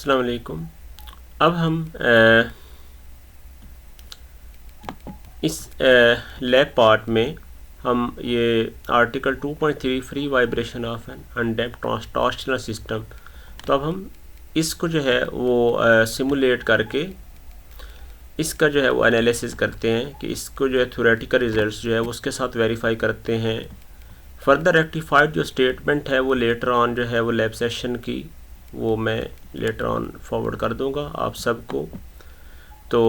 अस्सलाम वालेकुम। अब हम इस लैब पार्ट में हम ये article 2.3 free vibration of an undamped torsional system, तो अब हम इसको जो है वो सिमुलेट करके इसका जो है वो एनालिसिस करते हैं कि इसको जो है थ्योरेटिकल रिजल्ट्स जो है वो उसके साथ वेरीफाई करते हैं। फर्दर रेक्टिफाइड जो स्टेटमेंट है वो लेटर ऑन जो है वो लैब सेशन की वो मैं लेटर ऑन फॉरवर्ड कर दूंगा आप सबको। तो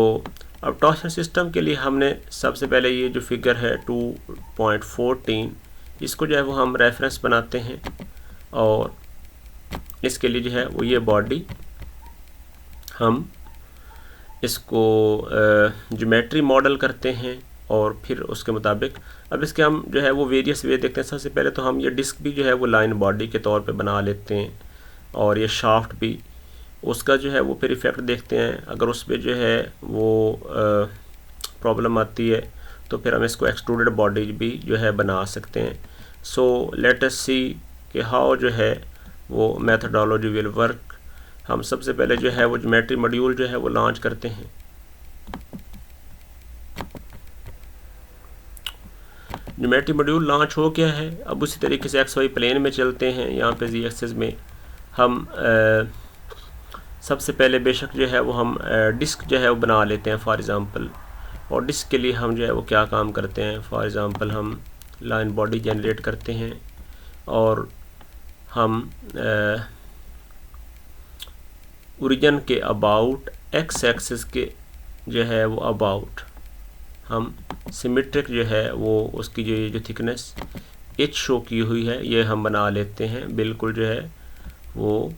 अब टॉर्शनल सिस्टम के लिए हमने सबसे पहले ये जो फिगर है 2.14 इसको जो है वो हम रेफरेंस बनाते हैं और इसके लिए जो है वो ये बॉडी हम इसको ज्योमेट्री मॉडल करते हैं और फिर उसके मुताबिक अब इसके हम जो है वो वेरियस वे देखते हैं। सबसे पहले तो हम ये डिस्क भी जो है वो लाइन बॉडी के तौर पे बना लेते हैं और ये शाफ्ट भी उसका जो है वो फिर इफ़ेक्ट देखते हैं। अगर उस पर जो है वो प्रॉब्लम आती है तो फिर हम इसको एक्सट्रूडेड बॉडी भी जो है बना सकते हैं। सो लेट अस सी कि हाउ जो है वो मेथडोलॉजी विल वर्क। हम सबसे पहले जो है वो ज्योमेट्री मॉड्यूल जो है वो लॉन्च करते हैं। ज्योमेट्री मॉड्यूल लॉन्च हो गया है। अब उसी तरीके से एक्स वाई प्लेन में चलते हैं। यहाँ पे जी एक्सेस में हम सबसे पहले बेशक जो है वो हम डिस्क जो है वो बना लेते हैं फॉर एग्ज़ाम्पल। और डिस्क के लिए हम जो है वो क्या काम करते हैं, फॉर एग्ज़ाम्पल हम लाइन बॉडी जनरेट करते हैं और हम ओरिजिन के अबाउट एक्स एक्सिस के जो है वो अबाउट हम सिमेट्रिक जो है वो उसकी जो थिकनेस एच शो की हुई है ये हम बना लेते हैं। बिल्कुल जो है वो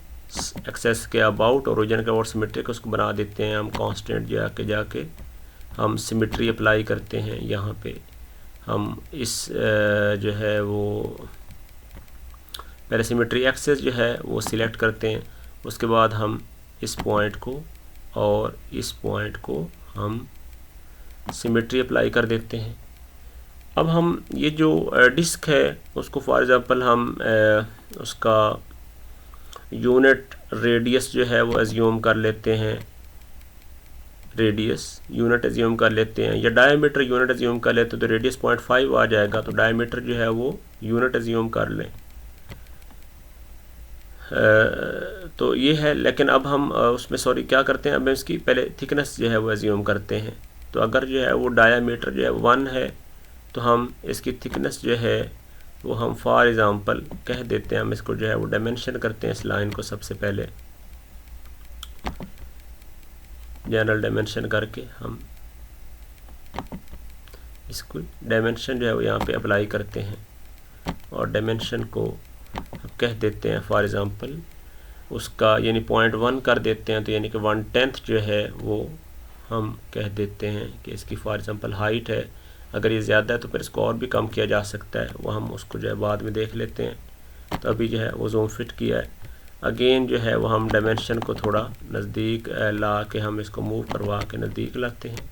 एक्सेस के अबाउट और ओरिजिन के अबाउट सिमेट्रिक उसको बना देते हैं हम। कांस्टेंट जाके हम सिमेट्री अप्लाई करते हैं। यहाँ पे हम इस जो है वो पहले सिमेट्री एक्सेस जो है वो सिलेक्ट करते हैं। उसके बाद हम इस पॉइंट को और इस पॉइंट को हम सिमेट्री अप्लाई कर देते हैं। अब हम ये जो डिस्क है उसको फॉर एग्ज़ाम्पल हम उसका यूनिट रेडियस जो है वो एज्यूम कर लेते हैं। रेडियस यूनिट एज्यूम कर लेते हैं या डायमीटर यूनिट एज्यूम कर लेते हैं। तो रेडियस 0.5 आ जाएगा, तो डायमीटर जो है वो यूनिट एज्यूम कर लें। तो ये है। लेकिन अब हम उसमें सॉरी क्या करते हैं, अब इसकी पहले थिकनेस जो है वो एज्यूम करते हैं। तो अगर जो है वो डायमीटर जो है 1 है तो हम इसकी थिकनेस जो है वो हम फॉर एग्ज़ाम्पल कह देते हैं, हम इसको जो है वो डायमेंशन करते हैं इस लाइन को। सबसे पहले जनरल डायमेंशन करके हम इसको डायमेंशन जो है वो यहाँ पे अप्लाई करते हैं और डायमेंशन को हम कह देते हैं फॉर एग्ज़ाम्पल उसका यानी 0.1 कर देते हैं। तो यानी कि 1/10 जो है वो हम कह देते हैं कि इसकी फॉर एग्ज़ाम्पल हाइट है। अगर ये ज़्यादा है तो फिर इसको और भी कम किया जा सकता है, वो हम उसको जो है बाद में देख लेते हैं। तो अभी जो है वो ज़ूम फिट किया है। अगेन जो है वो हम डायमेंशन को थोड़ा नज़दीक ला के हम इसको मूव करवा के नज़दीक लाते हैं।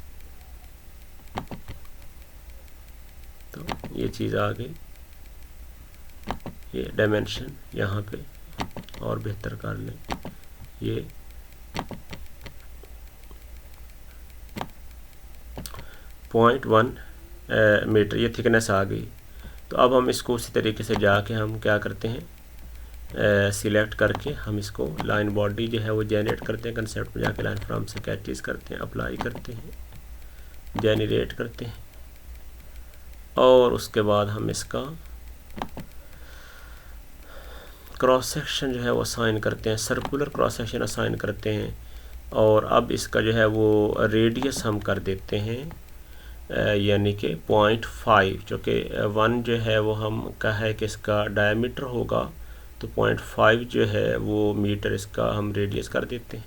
तो ये चीज़ आ गई। ये डायमेंशन यहाँ पे और बेहतर कर लें। ये 0.1 मीटर ये थिकनेस आ गई। तो अब हम इसको उसी तरीके से जाके हम क्या करते हैं, सिलेक्ट करके हम इसको लाइन बॉडी जो है वो जनरेट करते हैं। कंसेप्ट में जाके लाइन फ्रॉम से कैचेस करते हैं, अप्लाई करते हैं, जनरेट करते हैं और उसके बाद हम इसका क्रॉस सेक्शन जो है वो असाइन करते हैं, सर्कुलर क्रॉस सेक्शन असाइन करते हैं। और अब इसका जो है वो रेडियस हम कर देते हैं यानी कि 0.5, जो कि 1 जो है वो हम कहा है कि इसका डायमीटर होगा, तो 0.5 जो है वो मीटर इसका हम रेडियस कर देते हैं।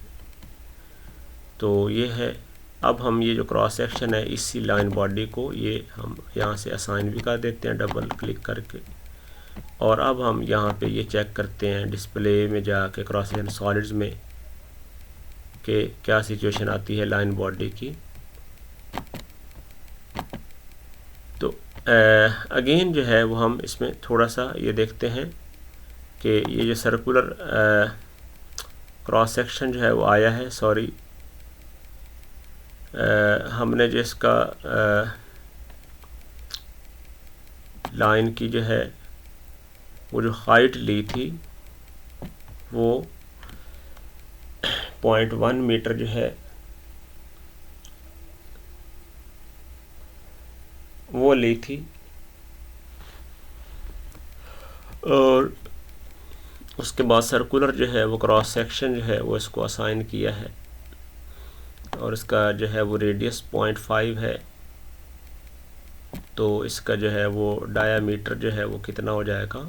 तो ये है। अब हम ये जो क्रॉस सेक्शन है इसी लाइन बॉडी को ये हम यहाँ से असाइन भी कर देते हैं डबल क्लिक करके। और अब हम यहाँ पे ये चेक करते हैं डिस्प्ले में जाके क्रॉस सेक्शन सॉलिड्स में कि क्या सिचुएशन आती है लाइन बॉडी की। तो अगेन जो है वो हम इसमें थोड़ा सा ये देखते हैं कि ये जो सर्कुलर क्रॉस सेक्शन जो है वो आया है। सॉरी, हमने जिसका लाइन की जो है वो जो हाइट ली थी वो 0.1 मीटर जो है वो ली थी, और उसके बाद सर्कुलर जो है वो क्रॉस सेक्शन जो है वो इसको असाइन किया है, और इसका जो है वो रेडियस 0.5 है। तो इसका जो है वो डायामीटर जो है वो कितना हो जाएगा,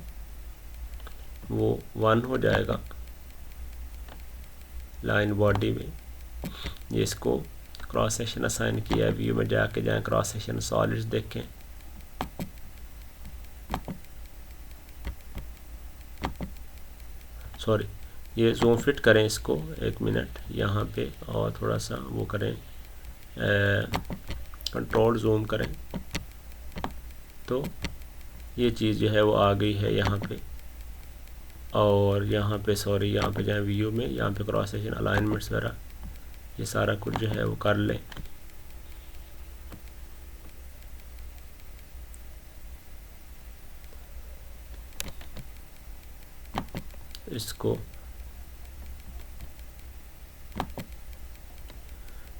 वो 1 हो जाएगा लाइन बॉडी में। ये इसको क्रॉस सेक्शन असाइन किया है। व्यू में जाके जाएँ क्रॉस सेक्शन सॉलिड्स देखें। सॉरी, ये जूम फिट करें इसको 1 मिनट यहाँ पे, और थोड़ा सा वो करें, कंट्रोल जूम करें, तो ये चीज़ जो है वो आ गई है यहाँ पे। और यहाँ पे सॉरी, यहाँ पे जाएँ व्यू में, यहाँ पे क्रॉस सेक्शन अलाइनमेंट्स वगैरह ये सारा कुछ जो है वो कर लें। इसको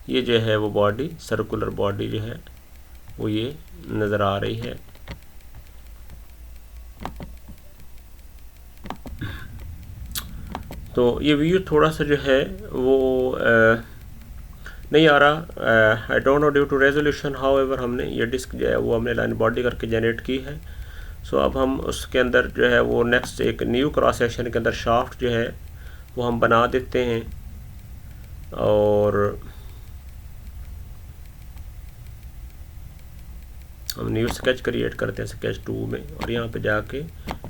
ये जो है वो बॉडी, सर्कुलर बॉडी जो है वो ये नज़र आ रही है। तो ये व्यू थोड़ा सा जो है वो नहीं आ रहा, I don't know due to resolution. However हमने ये डिस्क जो है वो हमने लाइन बॉडी करके जनरेट की है। सो अब हम उसके अंदर जो है वो नेक्स्ट एक न्यू क्रॉस सेक्शन के अंदर शाफ्ट जो है वो हम बना देते हैं, और हम न्यू स्केच क्रिएट करते हैं स्केच 2 में, और यहाँ पे जाके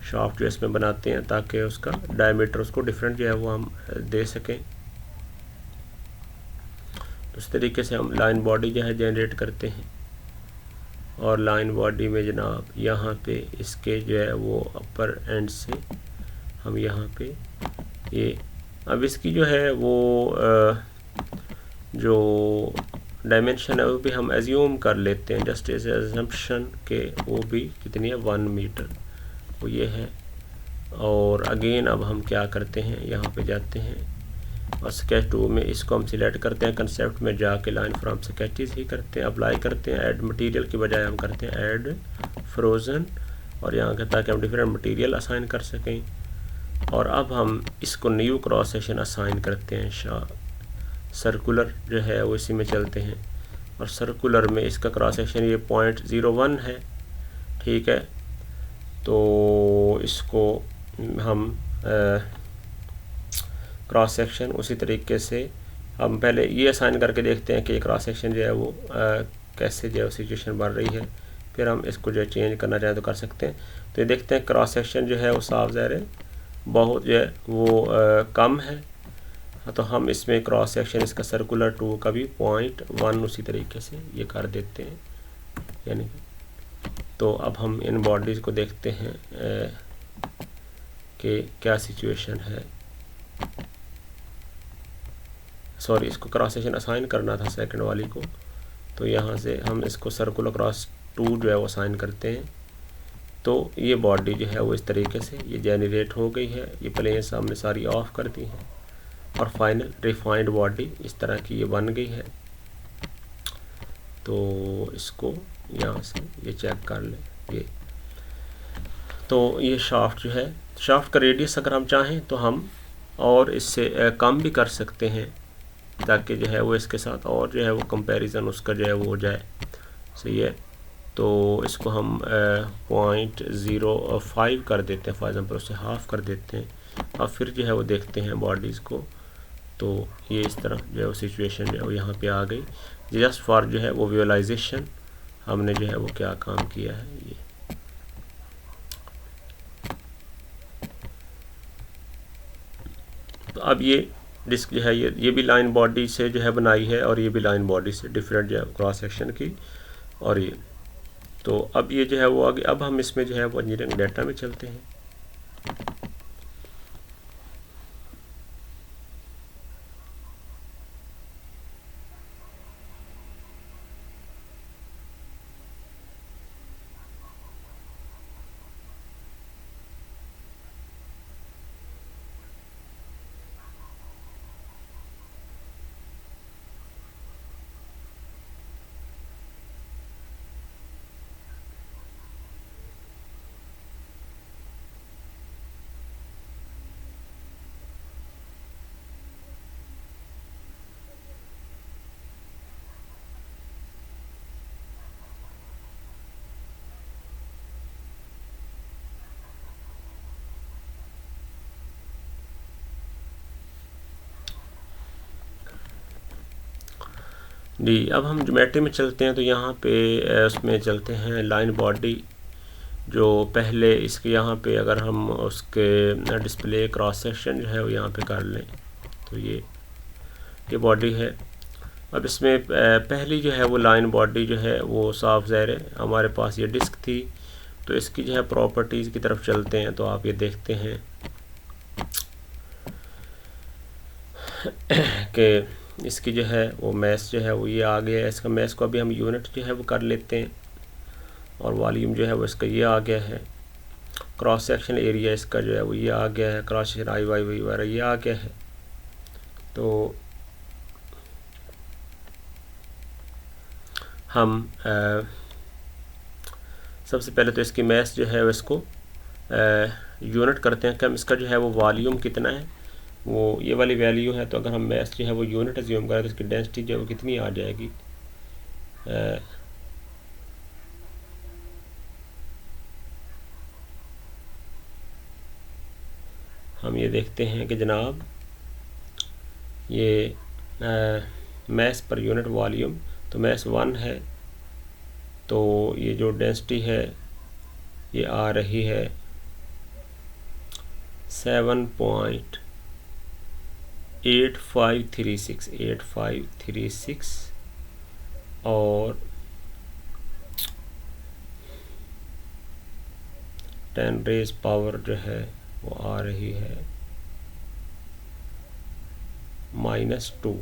शाफ्ट जो इसमें बनाते हैं ताकि उसका डायमीटर उसको डिफरेंट जो है वो हम दे सकें। तो इस तरीके से हम लाइन बॉडी जो है जनरेट करते हैं। और लाइन बॉडी में जनाब यहाँ पे इसके जो है वो अपर एंड से हम यहाँ पे ये, अब इसकी जो है वो जो डायमेंशन है वो भी हम एज्यूम कर लेते हैं, जस्ट एज एजम्पशन के वो भी कितनी है 1 मीटर वो ये है। और अगेन अब हम क्या करते हैं, यहाँ पे जाते हैं और स्केच 2 में इसको हम सिलेक्ट करते हैं, कंसेप्ट में जाके लाइन फ्रॉम स्केचेस ही करते हैं, अप्लाई करते हैं। ऐड मटेरियल की बजाय हम करते हैं ऐड फ्रोज़न, और यहाँ के ताकि हम डिफरेंट मटेरियल असाइन कर सकें। और अब हम इसको न्यू क्रॉस सेक्शन असाइन करते हैं। सर्कुलर जो है वो इसी में चलते हैं, और सर्कुलर में इसका क्रॉस सेक्शन ये 0.01 है, ठीक है। तो इसको हम क्रॉस सेक्शन उसी तरीके से हम पहले ये असाइन करके देखते हैं कि क्रॉस सेक्शन जो है वो कैसे जो है सिचुएशन बन रही है, फिर हम इसको जो है चेंज करना चाहें तो कर सकते हैं। तो ये देखते हैं क्रॉस सेक्शन जो है वो साफ ज़ाहिर है बहुत जो है वो कम है। तो हम इसमें क्रॉस सेक्शन इसका सर्कुलर 2 का भी 0.1 उसी तरीके से ये कर देते हैं, यानी तो अब हम इन बॉडीज़ को देखते हैं कि क्या सिचुएशन है। सॉरी, इसको क्रॉस सेक्शन असाइन करना था सेकंड वाली को, तो यहाँ से हम इसको सर्कुलर क्रॉस 2 जो है वो असाइन करते हैं। तो ये बॉडी जो है वो इस तरीके से ये जेनरेट हो गई है। ये प्लेन्स हमने सारी ऑफ कर दी हैं, और फाइनल रिफाइंड बॉडी इस तरह की ये बन गई है। तो इसको यहाँ से ये चेक कर लें, ये तो ये शाफ्ट जो है, शाफ्ट का रेडियस अगर हम चाहें तो हम और इससे कम भी कर सकते हैं, ताकि जो है वो इसके साथ और जो है वो कंपैरिजन उसका जो है वो हो जाए, सही है। तो इसको हम 0.05 कर देते हैं, फॉर एग्जांपल उससे हाफ कर देते हैं। अब फिर जो है वो देखते हैं बॉडीज़ को, तो ये इस तरह जो है वो सिचुएशन जो है वो यहाँ पे आ गई। जस्ट फॉर जो है वो विजुअलाइजेशन हमने जो है वो क्या काम किया है। ये तो अब ये डिस्क जो है ये भी लाइन बॉडी से जो है बनाई है, और ये भी लाइन बॉडी से डिफरेंट जो है क्रॉस सेक्शन की। और ये तो अब ये जो है वो आगे, अब हम इसमें जो है वो इंजीनियरिंग डाटा में चलते हैं। जी, अब हम ज्योमेट्री में चलते हैं तो यहाँ पे उसमें चलते हैं लाइन बॉडी। जो पहले इसके यहाँ पे अगर हम उसके डिस्प्ले क्रॉस सेक्शन जो है वो यहाँ पे कर लें तो ये बॉडी है। अब इसमें पहली जो है वो लाइन बॉडी जो है वो साफ ज़ाहिर है हमारे पास ये डिस्क थी। तो इसकी जो है प्रॉपर्टीज़ की तरफ चलते हैं तो आप ये देखते हैं कि इसकी जो है वो मैस जो है वो ये आ गया है। इसका मैस को अभी हम यूनिट जो है वो कर लेते हैं और वॉल्यूम जो है वो इसका ये आ गया है। क्रॉस सेक्शन एरिया इसका जो है वो ये आ गया है, cross section I Y Y वगैरह ये आ गया है। तो हम सबसे पहले तो इसकी मैस जो है इसको यूनिट करते हैं कि हम इसका जो है वो वॉल्यूम कितना है, वो ये वाली वैल्यू है। तो अगर हम मैस जो है वो यूनिट अज्यूम करें तो इसकी डेंसिटी जो है वो कितनी आ जाएगी, हम ये देखते हैं कि जनाब ये मैस पर यूनिट वॉल्यूम तो मैस 1 है। तो ये जो डेंसिटी है ये आ रही है 7.8536 और 10 रेज पावर जो है वो आ रही है -2।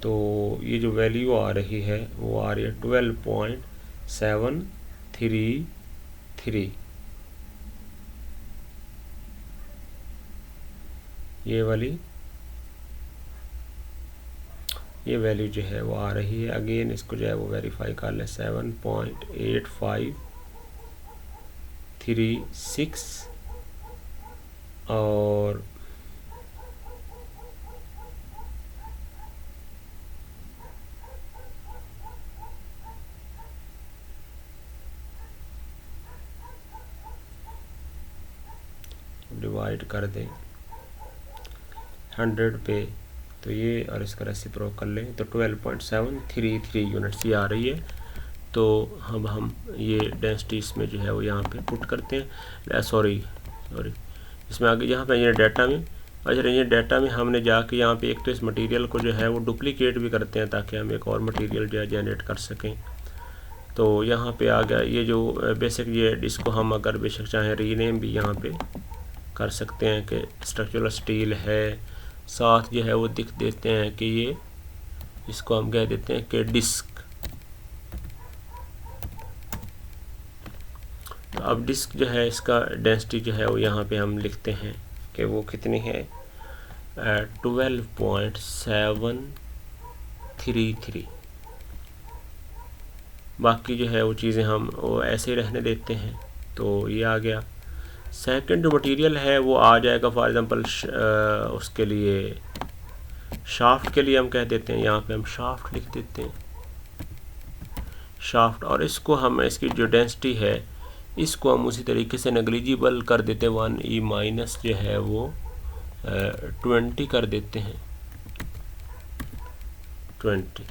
तो ये जो वैल्यू आ रही है वो आ रही है 12.733। ये वाली ये वैल्यू जो है वो आ रही है। अगेन इसको जो है वो वेरीफाई कर लें 7.8536 और डिवाइड कर दें 100 पे तो ये और इसका रेसिप्रोकल कर लें तो 12.733 यूनिट्स ये आ रही है। तो हम ये डेंसिटी इसमें जो है वो यहाँ पे पुट करते हैं। सॉरी इसमें आगे यहाँ पे ये डाटा में, अच्छा ये डाटा में हमने जाके यहाँ पे एक तो इस मटेरियल को जो है वो डुप्लीकेट भी करते हैं ताकि हम एक और मटेरियल जो है जनरेट कर सकें। तो यहाँ पे आ गया ये जो बेसिक ये इसको हम अगर बेशक चाहें रीनेम भी यहाँ पे कर सकते हैं कि स्ट्रक्चरल स्टील है, साथ जो है वो दिख देते हैं कि ये इसको हम कह देते हैं कि डिस्क। तो अब डिस्क जो है इसका डेंसिटी जो है वो यहाँ पे हम लिखते हैं कि वो कितनी है 12.733। बाकी जो है वो चीज़ें हम वो ऐसे ही रहने देते हैं। तो ये आ गया। सेकंड जो मटेरियल है वो आ जाएगा फॉर एग्जांपल उसके लिए शाफ्ट के लिए हम कह देते हैं, यहाँ पे हम शाफ्ट लिख देते हैं शाफ्ट। और इसको हम इसकी जो डेंसिटी है इसको हम उसी तरीके से नेग्लिजिबल कर देते हैं 1e माइनस जो है वो 20 कर देते हैं 20।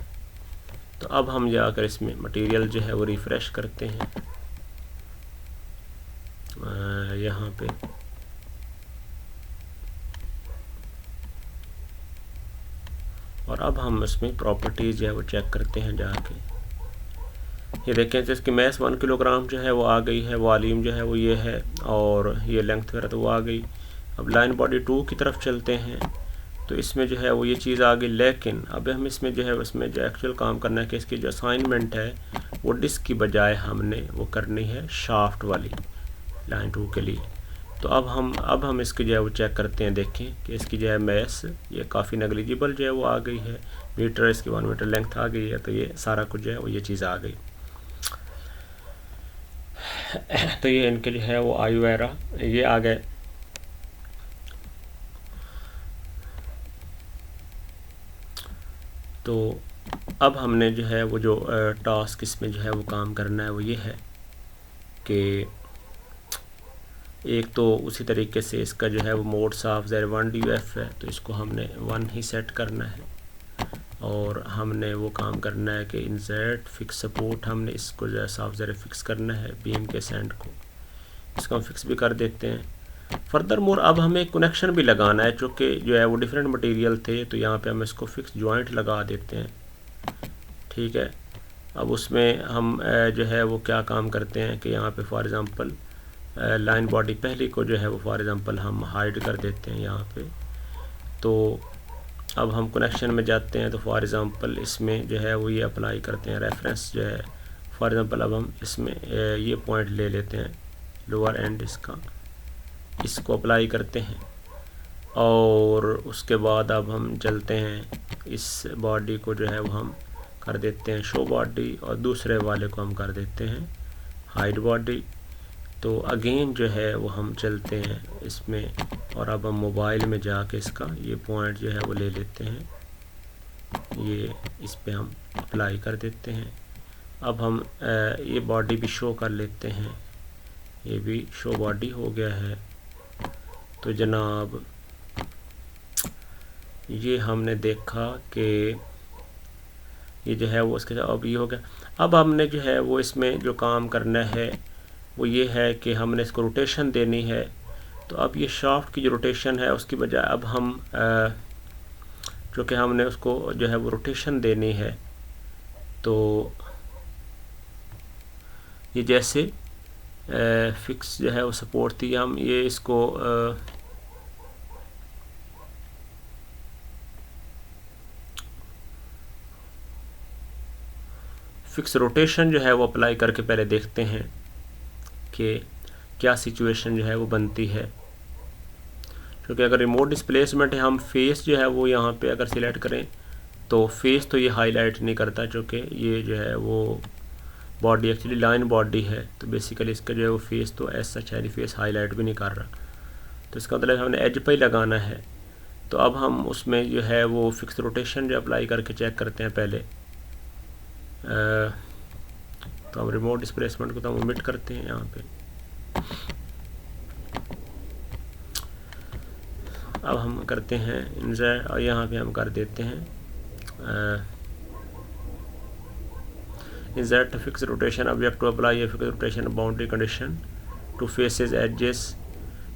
तो अब हम जाकर इसमें मटेरियल जो है वो रिफ़्रेश करते हैं यहाँ पे और अब हम इसमें प्रॉपर्टीज़ जो है वो चेक करते हैं जाके। ये देखें तो इसकी मैस 1 किलोग्राम जो है वो आ गई है, वॉल्यूम जो है वो ये है और ये लेंथ वगैरह तो वो आ गई। अब लाइन बॉडी 2 की तरफ चलते हैं तो इसमें जो है वो ये चीज़ आ गई। लेकिन अब हम इसमें जो है उसमें जो एक्चुअल काम करना है कि इसकी जो असाइनमेंट है वो डिस्क की बजाय हमने वो करनी है शाफ्ट वाली लाइन 2 के लिए। तो अब हम इसकी जो है वो चेक करते हैं, देखें कि इसकी जो है मैस ये काफ़ी नेग्लिजिबल जो है वो आ गई है, मीटर इसकी 1 मीटर लेंथ आ गई है। तो ये सारा कुछ जो है वो ये चीज़ आ गई। तो ये इनके जो है वो आयु वगैरह ये आ गए। तो अब हमने जो है वो जो टास्क इसमें जो है वो काम करना है वो ये है कि एक तो उसी तरीके से इसका जो है वो मोड्स ऑफ Z1 DUF है, तो इसको हमने 1 ही सेट करना है और हमने वो काम करना है कि इंसर्ट फिक्स सपोर्ट, हमने इसको जो है साफ ज़रा फिक्स करना है बीम के सेंड को, इसको हम फिक्स भी कर देते हैं। फर्दर मोर अब हमें कनेक्शन भी लगाना है, चूँकि जो है वो डिफरेंट मटेरियल थे, तो यहाँ पे हम इसको फिक्स जॉइंट लगा देते हैं। ठीक है, अब उसमें हम जो है वो क्या काम करते हैं कि यहाँ पे फॉर एग्ज़ाम्पल लाइन बॉडी पहली को जो है वो फॉर एग्ज़ाम्पल हम हाइड कर देते हैं यहाँ पे। तो अब हम कनेक्शन में जाते हैं, तो फॉर एग्ज़ाम्पल इसमें जो है वो ये अप्लाई करते हैं रेफरेंस जो है, फॉर एग्ज़ाम्पल अब हम इसमें ये पॉइंट ले लेते हैं लोअर एंड इसका, इसको अप्लाई करते हैं और उसके बाद अब हम चलते हैं इस बॉडी को जो है वो हम कर देते हैं शो बॉडी और दूसरे वाले को हम कर देते हैं हाइड बॉडी। तो अगेन जो है वो हम चलते हैं इसमें और अब हम मोबाइल में जाके इसका ये पॉइंट जो है वो ले लेते हैं, ये इस पे हम अप्लाई कर देते हैं। अब हम ये बॉडी भी शो कर लेते हैं, ये भी शो बॉडी हो गया है। तो जनाब ये हमने देखा कि ये जो है वो उसके साथ अब ये हो गया। अब हमने जो है वो इसमें जो काम करना है वो ये है कि हमने इसको रोटेशन देनी है। तो अब ये शाफ्ट की जो रोटेशन है उसकी बजाय अब हम जो कि हमने उसको जो है वो रोटेशन देनी है, तो ये जैसे फिक्स जो है वो सपोर्ट थी, हम ये इसको फिक्स रोटेशन जो है वो अप्लाई करके पहले देखते हैं कि क्या सिचुएशन जो है वो बनती है। क्योंकि अगर रिमोट डिस्प्लेसमेंट है, हम फेस जो है वो यहाँ पे अगर सिलेक्ट करें तो फेस तो ये हाईलाइट नहीं करता, क्योंकि ये जो है वो बॉडी एक्चुअली लाइन बॉडी है, तो बेसिकली इसका जो है वो फेस तो ऐसा अच्छा फेस हाईलाइट भी नहीं कर रहा। तो इसका मतलब हमने एज पे ही लगाना है। तो अब हम उसमें जो है वो फिक्स रोटेशन जो अप्लाई करके चेक करते हैं पहले। तो हम रिमोट डिस्प्लेसमेंट को तो हम ओमिट करते हैं यहाँ पे। अब हम करते हैं इंसर्ट और यहाँ पे हम कर देते हैं insert fix rotation object to apply fix rotation boundary condition to faces edges.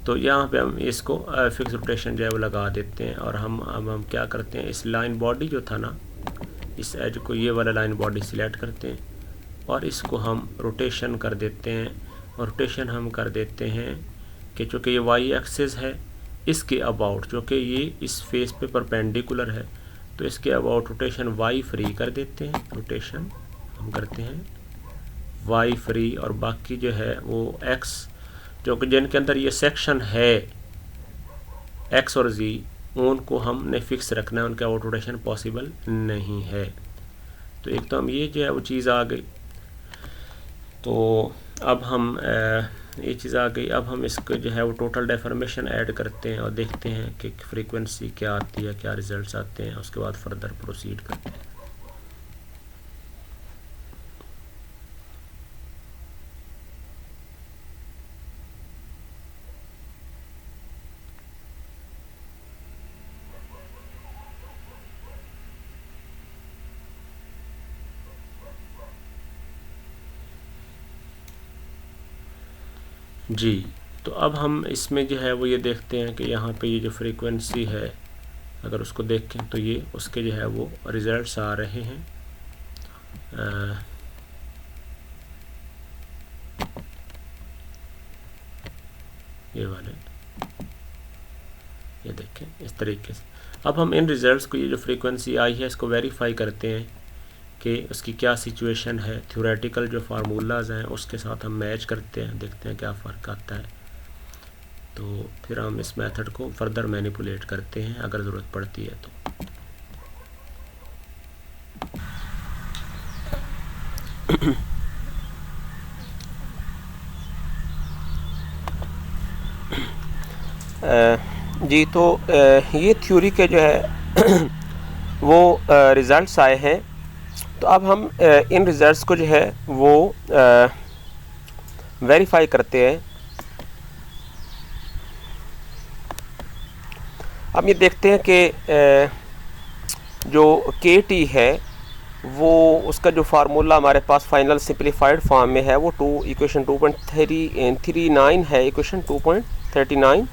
तो यहाँ पे हम इसको फिक्स रोटेशन जो है वो लगा देते हैं और अब हम क्या करते हैं, इस लाइन बॉडी जो था ना, इस एज को ये वाला लाइन बॉडी सिलेक्ट करते हैं और इसको हम रोटेशन कर देते हैं। और रोटेशन हम कर देते हैं कि चूँकि ये वाई एक्सिस है, इसके अबाउट, जो कि ये इस फेस पे परपेंडिकुलर है, तो इसके अबाउट रोटेशन वाई फ्री कर देते हैं। रोटेशन हम करते हैं वाई फ्री और बाकी जो है वो एक्स, जो कि जिनके अंदर ये सेक्शन है एक्स और जी, उनको हमने फिक्स रखना है, उनका आउट रोटेशन पॉसिबल नहीं है। तो एक तो हम ये जो है वो चीज़ आ गई। तो अब हम ये चीज़ आ गई। अब हम इसको जो है वो टोटल डेफॉर्मेशन ऐड करते हैं और देखते हैं कि फ्रीक्वेंसी क्या आती है, क्या रिजल्ट्स आते हैं, उसके बाद फर्दर प्रोसीड करते हैं। जी, तो अब हम इसमें जो है वो ये देखते हैं कि यहाँ पे ये जो फ्रीक्वेंसी है, अगर उसको देखें तो ये उसके जो है वो रिज़ल्ट्स आ रहे हैं। ये वाले, ये देखें इस तरीके से। अब हम इन रिज़ल्ट्स को, ये जो फ्रीक्वेंसी आई है, इसको वेरीफाई करते हैं कि उसकी क्या सिचुएशन है। थ्योरेटिकल जो फार्मूलाज हैं उसके साथ हम मैच करते हैं, देखते हैं क्या फ़र्क आता है। तो फिर हम इस मेथड को फर्दर मैनिपुलेट करते हैं अगर ज़रूरत पड़ती है तो। जी, तो ये थ्योरी के जो है वो रिज़ल्ट्स आए हैं। तो अब हम इन रिज़ल्ट्स को जो है वो वेरीफाई करते हैं। अब ये देखते हैं कि जो के टी है वो उसका जो फार्मूला हमारे पास फाइनल सिंप्लीफाइड फॉर्म में है वो इक्वेशन 2.39 है, इक्वेशन 2.39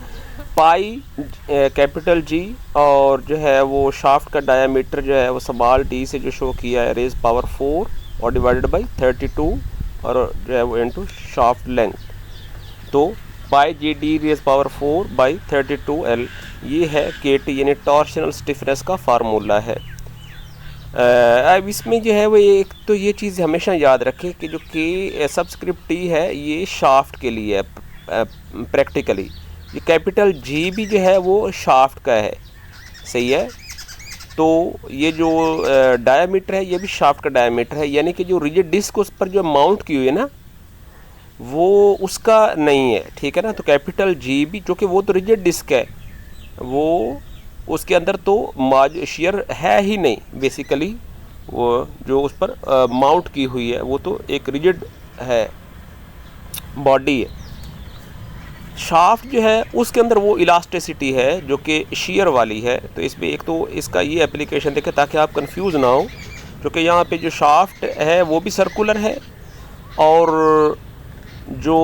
पाई कैपिटल जी और जो है वो शाफ्ट का डायामीटर जो है वो स्मॉल डी से जो शो किया है रेज पावर 4 और डिवाइडेड बाई 32 और जो है वो इनटू शाफ्ट लेंथ, तो pi G D raise power 4 by 32 L, ये है के टी यानी टॉर्शनल स्टिफनेस का फार्मूला है। अब इसमें जो है वो एक तो ये चीज़ हमेशा याद रखें कि जो के सबस्क्रिप्ट टी है ये शाफ्ट के लिए है प्रैक्टिकली, ये कैपिटल जी भी जो है वो शाफ्ट का है, सही है। तो ये जो डायामीटर है ये भी शाफ्ट का डायामीटर है, यानी कि जो रिजिड डिस्क उस पर जो माउंट की हुई है ना वो उसका नहीं है, ठीक है ना। तो कैपिटल जी भी जो कि वो तो रिजिड डिस्क है, वो उसके अंदर तो शेयर है ही नहीं बेसिकली, वो जो उस पर माउंट की हुई है वो तो एक रिजिड है, बॉडी है। शाफ्ट जो है उसके अंदर वो इलास्टिसिटी है जो कि शेयर वाली है। तो इसमें एक तो इसका ये एप्लीकेशन देखें ताकि आप कंफ्यूज ना हो, क्योंकि यहाँ पे जो शाफ्ट है वो भी सर्कुलर है और जो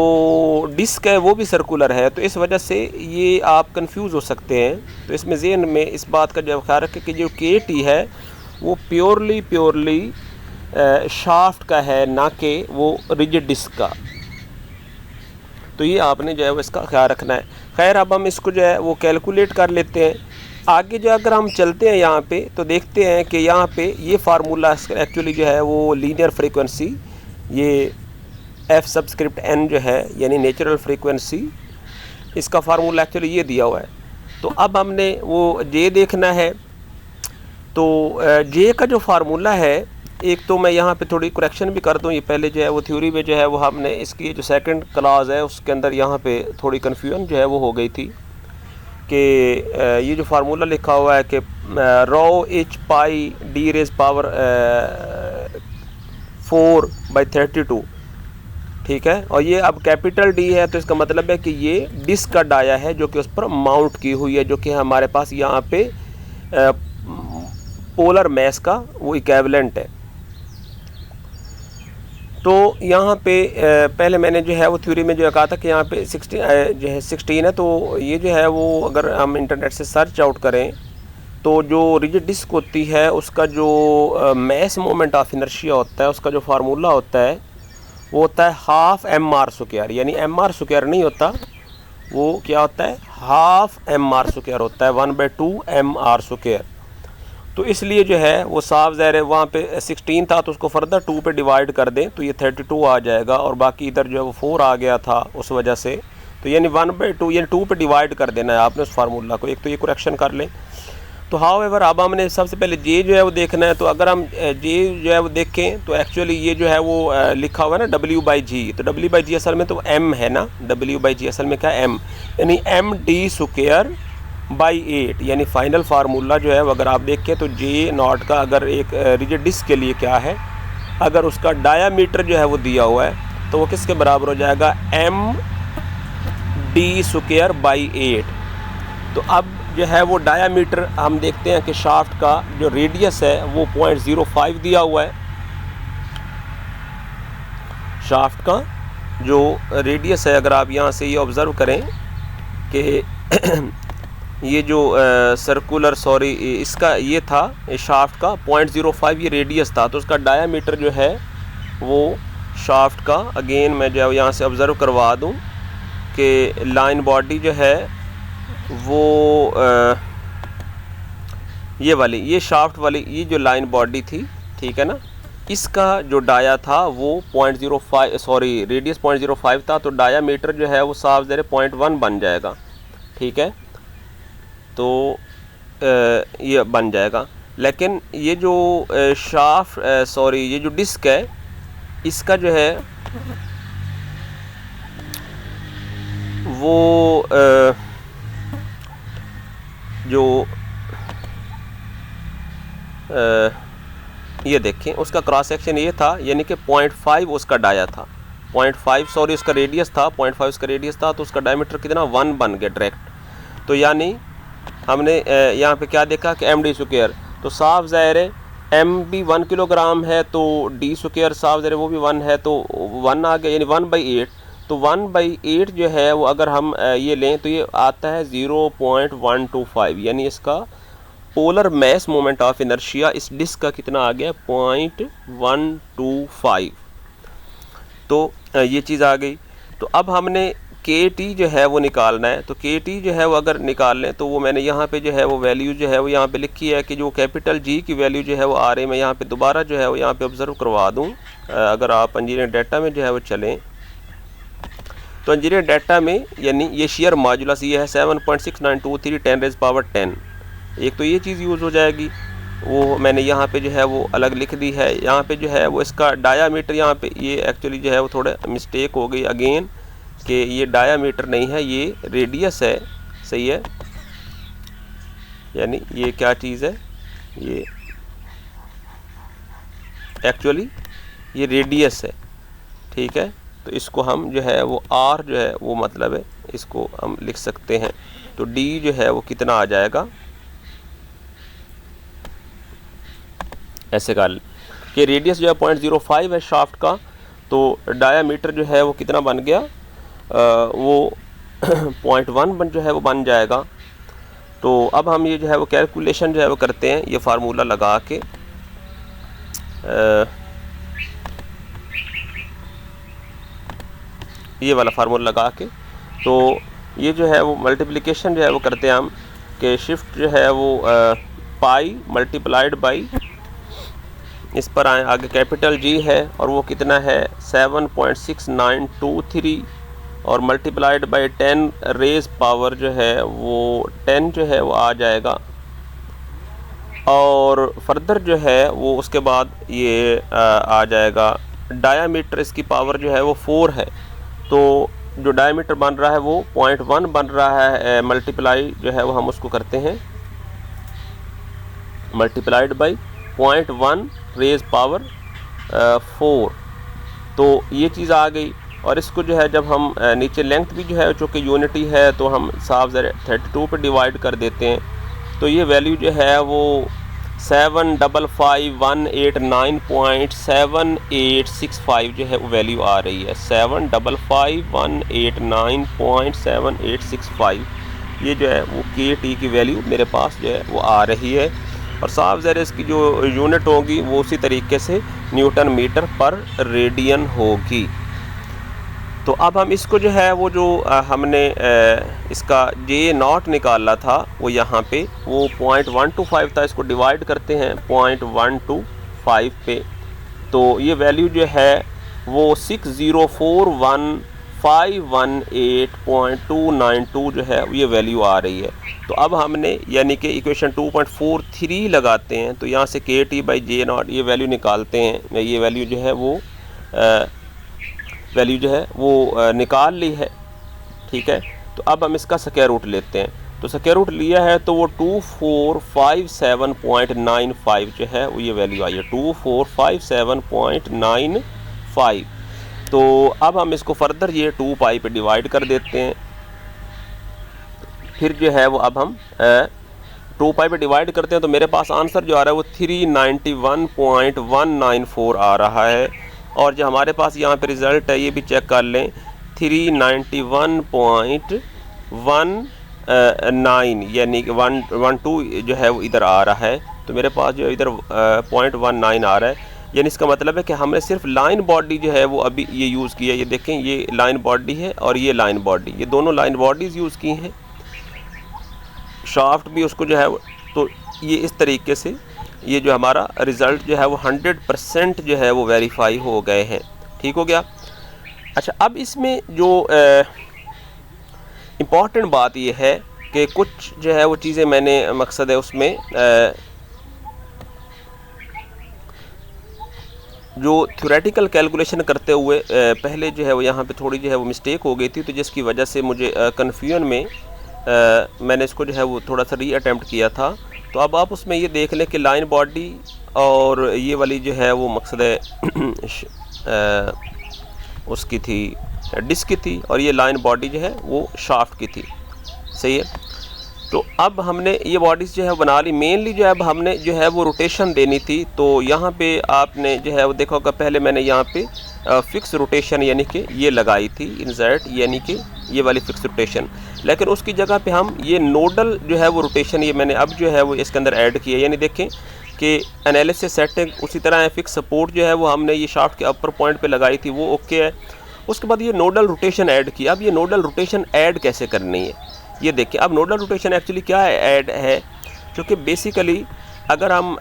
डिस्क है वो भी सर्कुलर है, तो इस वजह से ये आप कंफ्यूज हो सकते हैं। तो इसमें ज़हन में इस बात का जो ख्याल रखें कि जो के टी है वो प्योरली शाफ्ट का है, ना कि वो रिजिड डिस्क का। तो ये आपने जो है वो इसका ख्याल रखना है। खैर अब हम इसको जो है वो कैलकुलेट कर लेते हैं। आगे जो अगर हम चलते हैं यहाँ पे तो देखते हैं कि यहाँ पे ये फार्मूला एक्चुअली जो है वो लीनियर फ्रीक्वेंसी, ये एफ सबस्क्रिप्ट एन जो है यानी नेचुरल फ्रीक्वेंसी, इसका फार्मूला एक्चुअली ये दिया हुआ है। तो अब हमने वो जे देखना है। तो जे का जो फार्मूला है, एक तो मैं यहाँ पे थोड़ी करेक्शन भी कर दूँ, ये पहले जो है वो थ्योरी में जो है वो हमने इसकी जो सेकंड क्लास है उसके अंदर यहाँ पे थोड़ी कन्फ्यूजन जो है वो हो गई थी कि ये जो फार्मूला लिखा हुआ है कि रो एच पाई डी रेज पावर 4/32, ठीक है। और ये अब कैपिटल डी है तो इसका मतलब है कि ये डिस्क का डाया है जो कि उस पर माउंट की हुई है, जो कि हमारे पास यहाँ पे पोलर मैस का वो इक्विवेलेंट है। तो यहाँ पे पहले मैंने जो है वो थ्योरी में जो कहा था कि यहाँ पे 16 है, तो ये जो है वो अगर हम इंटरनेट से सर्च आउट करें तो जो रिजिड डिस्क होती है उसका जो मैस मोमेंट ऑफ इनर्शिया होता है उसका जो फार्मूला होता है वो होता है हाफ एम आर स्क्वायर, यानी एम आर स्क्वायर नहीं होता, वो क्या होता है हाफ एम आर स्क्वायर होता है, 1/2 एम आर स्क्वायर। तो इसलिए जो है वो साफ ज़ाहिर है वहाँ पे 16 था तो उसको फर्दर 2 पे डिवाइड कर दें तो ये 32 आ जाएगा, और बाकी इधर जो है वो 4 आ गया था उस वजह से, तो यानी 1/2 यानी 2 पे डिवाइड कर देना है आपने उस फार्मूला को। एक तो ये करेक्शन कर लें। तो हाउएवर अब हमने सबसे पहले जे जो है वो देखना है। तो अगर हम जे जो है वो देखें तो एक्चुअली ये जो है वो लिखा हुआ है ना W/G, तो W/G असल में तो M है ना, W/G असल में क्या है M, यानी MD²/8, यानी फाइनल फार्मूला जो है वो अगर आप देखें तो जे नॉट का अगर एक रिजिड डिस्क के लिए क्या है, अगर उसका डायामीटर जो है वो दिया हुआ है तो वो किसके बराबर हो जाएगा MD²/8। तो अब जो है वो डायामीटर हम देखते हैं कि शाफ्ट का जो रेडियस है वो 0.05 दिया हुआ है। शाफ्ट का जो रेडियस है अगर आप यहाँ से ये ऑब्ज़र्व करें कि ये जो सर्कुलर इसका ये था शाफ्ट का 0.05 ये रेडियस था, तो उसका डायामीटर जो है वो शाफ्ट का अगेन मैं जो है यहाँ से ऑब्ज़र्व करवा दूँ कि लाइन बॉडी जो है वो ये वाली ये शाफ्ट वाली ये जो लाइन बॉडी थी, ठीक है ना, इसका जो डाया था वो 0.05 रेडियस 0.05 था, तो डायामीटर जो है वो साफ ज़रा 0.1 बन जाएगा, ठीक है। तो ये बन जाएगा। लेकिन ये जो ये जो डिस्क है इसका जो है वो ये देखें उसका क्रॉस सेक्शन ये था, यानी कि 0.5 उसका डाया था, 0.5 उसका रेडियस था, 0.5 उसका रेडियस था, तो उसका डायमीटर कितना 1 बन गया डायरेक्ट। तो यानी हमने यहाँ पे क्या देखा कि एम डी स्क्वायर, तो साफ ज़ाहिर है एम भी 1 किलोग्राम है तो डी स्क्वायर साफ ज़ाहिर वो भी 1 है, तो 1 आ गया, यानी 1/8। तो 1/8 जो है वो अगर हम ये लें तो ये आता है 0.125, यानी इसका polar mass moment of inertia इस डिस्क का कितना आ गया, 0.125। तो ये चीज़ आ गई। तो अब हमने के टी जो है वो निकालना है, तो के टी जो है वो अगर निकाल लें तो वो मैंने यहाँ पे जो है वो वैल्यू जो है वो यहाँ पे लिखी है कि जो कैपिटल जी की वैल्यू जो है वो आ रही है। मैं यहाँ पे दोबारा जो है वो यहाँ पे ऑब्ज़र्व करवा दूँ। अगर आप इंजीनियरिंग डाटा में जो है वो चलें तो इंजीनियरिंग डाटा में यानी ये शेयर मॉड्यूलस ये है 7.6923 10⁻10। एक तो ये चीज़ यूज़ हो जाएगी, वो मैंने यहाँ पे जो है वो अलग लिख दी है। यहाँ पे जो है वो इसका डायामीटर, यहाँ पे ये एक्चुअली जो है वो थोड़ा मिस्टेक हो गई अगेन कि ये डायामीटर नहीं है, ये रेडियस है। सही है, यानी ये क्या चीज़ है, ये एक्चुअली ये रेडियस है। ठीक है, तो इसको हम जो है वो आर जो है वो मतलब है इसको हम लिख सकते हैं। तो डी जो है वो कितना आ जाएगा, ऐसे कर कि रेडियस जो है 0.05 है शाफ्ट का, तो डायामीटर जो है वो कितना बन गया, वो 0.1 जो है वो बन जाएगा। तो अब हम ये जो है वो कैलकुलेशन जो है वो करते हैं, ये फार्मूला लगा के ये वाला फार्मूला लगा के, तो ये जो है वो मल्टीप्लिकेशन जो है वो करते हैं हम कि शिफ्ट जो है वो पाई मल्टीप्लाइड बाई, इस पर आए आगे कैपिटल जी है और वो कितना है 7.6923 और मल्टीप्लाइड बाई 10 रेज पावर जो है वो 10 जो है वो आ जाएगा। और फर्दर जो है वो उसके बाद ये आ जाएगा डायामीटर, इसकी पावर जो है वो 4 है, तो जो डायामीटर बन रहा है वो 0.1 बन रहा है। मल्टीप्लाई जो है वो हम उसको करते हैं मल्टीप्लाइड बाई 0.1 रेज पावर 4, तो ये चीज़ आ गई। और इसको जो है जब हम नीचे लेंथ भी जो है चूँकि यूनिटी है तो हम साफ 32 पे डिवाइड कर देते हैं, तो ये वैल्यू जो है वो 755,189.7865 जो है वो वैल्यू आ रही है। 755,189.7865 ये जो है वो के टी की वैल्यू मेरे पास जो है वो आ रही है। और साफ ज़ाहिर इसकी जो यूनिट होगी वो उसी तरीके से न्यूटन मीटर पर रेडियन होगी। तो अब हम इसको जो है वो जो हमने इसका जे नॉट निकाला था वो यहाँ पे वो 0.125 था, इसको डिवाइड करते हैं 0.125 पे, तो ये वैल्यू जो है वो 6041518.292 जो है ये वैल्यू आ रही है। तो अब हमने यानी कि इक्वेशन 2.43 लगाते हैं, तो यहाँ से के टी बाई जे नॉट ये वैल्यू निकालते हैं। ये वैल्यू जो है वो निकाल ली है। ठीक है, तो अब हम इसका स्क्वायर रूट लेते हैं, तो स्क्वायर रूट लिया है तो वो 2457.95 जो है वो ये वैल्यू आई है 2457.95। तो अब हम इसको फर्दर ये 2 पाई पे डिवाइड कर देते हैं। फिर जो है वो अब हम 2 पाई पे डिवाइड करते हैं, तो मेरे पास आंसर जो आ रहा है वो 391.194 आ रहा है। और जो हमारे पास यहाँ पे रिज़ल्ट है ये भी चेक कर लें, 391.19 यानी कि 112 जो है वो इधर आ रहा है। तो मेरे पास जो इधर 0.19 आ रहा है, यानी इसका मतलब है कि हमने सिर्फ लाइन बॉडी जो है वो अभी ये यूज़ की है। ये देखें, ये लाइन बॉडी है और ये लाइन बॉडी, ये दोनों लाइन बॉडीज़ यूज़ की हैं। शाफ्ट भी उसको जो है, तो ये इस तरीके से ये जो हमारा रिज़ल्ट जो है वो 100% जो है वो वेरीफाई हो गए हैं। ठीक हो गया। अच्छा, अब इसमें जो इम्पॉर्टेंट बात ये है कि कुछ जो है वो चीज़ें मैंने मकसद है उसमें जो थ्योरेटिकल कैलकुलेशन करते हुए पहले जो है वो यहाँ पे थोड़ी जो है वो मिस्टेक हो गई थी, तो जिसकी वजह से मुझे कन्फ्यूजन में मैंने इसको जो है वो थोड़ा सा री अटैम्प्ट किया था। तो अब आप उसमें ये देख लें कि लाइन बॉडी और ये वाली जो है वो मकसद है उसकी थी डिस्क की थी, और ये लाइन बॉडी जो है वो शाफ्ट की थी। सही है। तो अब हमने ये बॉडीज़ जो है बना ली। मेनली जो है अब हमने जो है वो रोटेशन देनी थी। तो यहाँ पे आपने जो है वो देखा होगा, पहले मैंने यहाँ पे फिक्स रोटेशन यानी कि ये लगाई थी इंसर्ट, यानी कि ये वाली फिक्स रोटेशन। लेकिन उसकी जगह पे हम ये नोडल जो है वो रोटेशन ये मैंने अब जो है वो इसके अंदर ऐड किया। यानी देखें कि एनालिसिस सेटिंग उसी तरह है, फिक्स सपोर्ट जो है वो हमने ये शाफ्ट के अपर पॉइंट पे लगाई थी, वो ओके है। उसके बाद ये नोडल रोटेशन ऐड किया। अब ये नोडल रोटेशन ऐड कैसे करनी है ये देखिए। अब नोडल रोटेशन एक्चुअली क्या है, ऐड है, क्योंकि बेसिकली अगर हम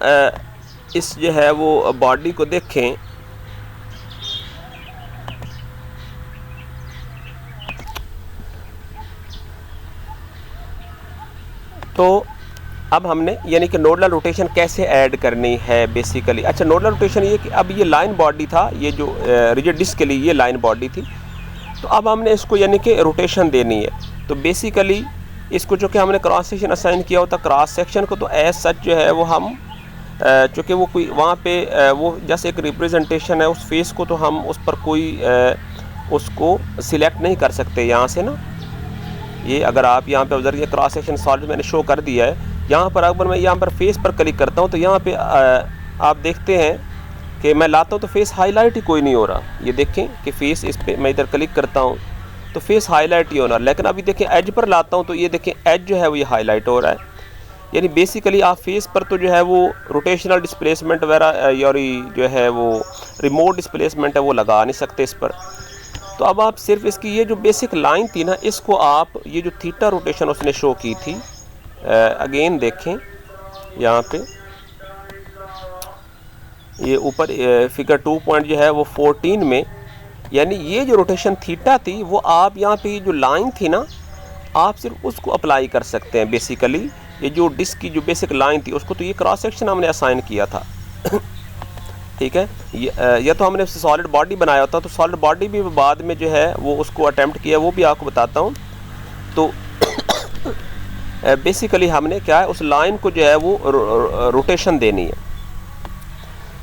इस जो है वो बॉडी को देखें तो अब हमने यानी कि नोडल रोटेशन कैसे ऐड करनी है बेसिकली। अच्छा, नोडल रोटेशन ये कि अब ये लाइन बॉडी था, ये जो रिजिड डिस्क के लिए ये लाइन बॉडी थी, तो अब हमने इसको यानी कि रोटेशन देनी है। तो बेसिकली इसको जो कि हमने क्रॉस सेक्शन असाइन किया होता, क्रॉस सेक्शन को तो एज सच जो है वो हम चूँकि वो कोई वहाँ पे वो जैसे एक रिप्रेजेंटेशन है, उस फेस को तो हम उस पर कोई उसको सिलेक्ट नहीं कर सकते यहाँ से ना। ये अगर आप यहाँ पे ऑब्जर्व, ये क्रॉस सेक्शन सॉल्व मैंने शो कर दिया है। यहाँ पर अगर मैं यहाँ पर फेस पर क्लिक करता हूँ तो यहाँ पे आप देखते हैं कि मैं लाता हूँ तो फेस हाईलाइट ही कोई नहीं हो रहा। ये देखें कि फेस इस पर मैं इधर क्लिक करता हूँ तो फेस हाईलाइट ही हो रहा। लेकिन अभी देखें एज पर लाता हूँ तो ये देखें एज जो है वो ये हाईलाइट हो रहा है। यानी बेसिकली आप फेस पर तो जो है वो रोटेशनल डिस्प्लेसमेंट वगैरह और जो है वो रिमोट डिस्प्लेसमेंट है वो लगा नहीं सकते इस पर। तो अब आप सिर्फ इसकी ये जो बेसिक लाइन थी ना, इसको आप ये जो थीटा रोटेशन उसने शो की थी, अगेन देखें यहाँ पे ये ऊपर फिगर 2 पॉइंट जो है वो 14 में, यानी ये जो रोटेशन थीटा थी वो आप यहाँ पे जो लाइन थी ना, आप सिर्फ उसको अप्लाई कर सकते हैं। बेसिकली ये जो डिस्क की जो बेसिक लाइन थी उसको तो ये क्रॉस सेक्शन हमने असाइन किया था ठीक है। या तो हमने सॉलिड बॉडी बनाया होता, तो सॉलिड बॉडी भी बाद में जो है वो उसको अटेम्प्ट किया, वो भी आपको बताता हूँ। तो बेसिकली हमने क्या है, उस लाइन को जो है वो रोटेशन देनी है,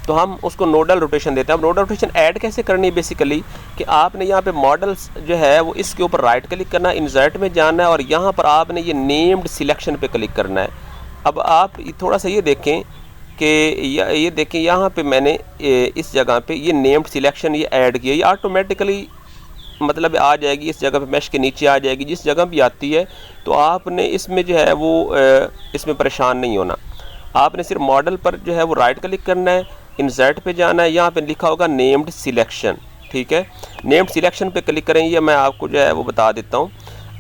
तो हम उसको नोडल रोटेशन देते हैं। अब नोडल रोटेशन ऐड कैसे करनी है बेसिकली कि आपने यहाँ पे मॉडल्स जो है वो इसके ऊपर राइट क्लिक करना है, इंसर्ट में जाना है और यहाँ पर आपने ये नेम्ड सिलेक्शन पे क्लिक करना है। अब आप थोड़ा सा ये देखें कि ये देखें यहाँ पे मैंने इस जगह पे ये नेम्ड सिलेक्शन ये ऐड किया, ये ऑटोमेटिकली मतलब आ जाएगी इस जगह पे, मैश के नीचे आ जाएगी। जिस जगह भी आती है तो आपने इसमें जो है वो इसमें परेशान नहीं होना। आपने सिर्फ मॉडल पर जो है वो राइट क्लिक करना है, इंसर्ट पे जाना है, यहाँ पे लिखा होगा नेम्ड सिलेक्शन, ठीक है। नेम्ड सिलेक्शन पे क्लिक करें, ये मैं आपको जो है वो बता देता हूँ।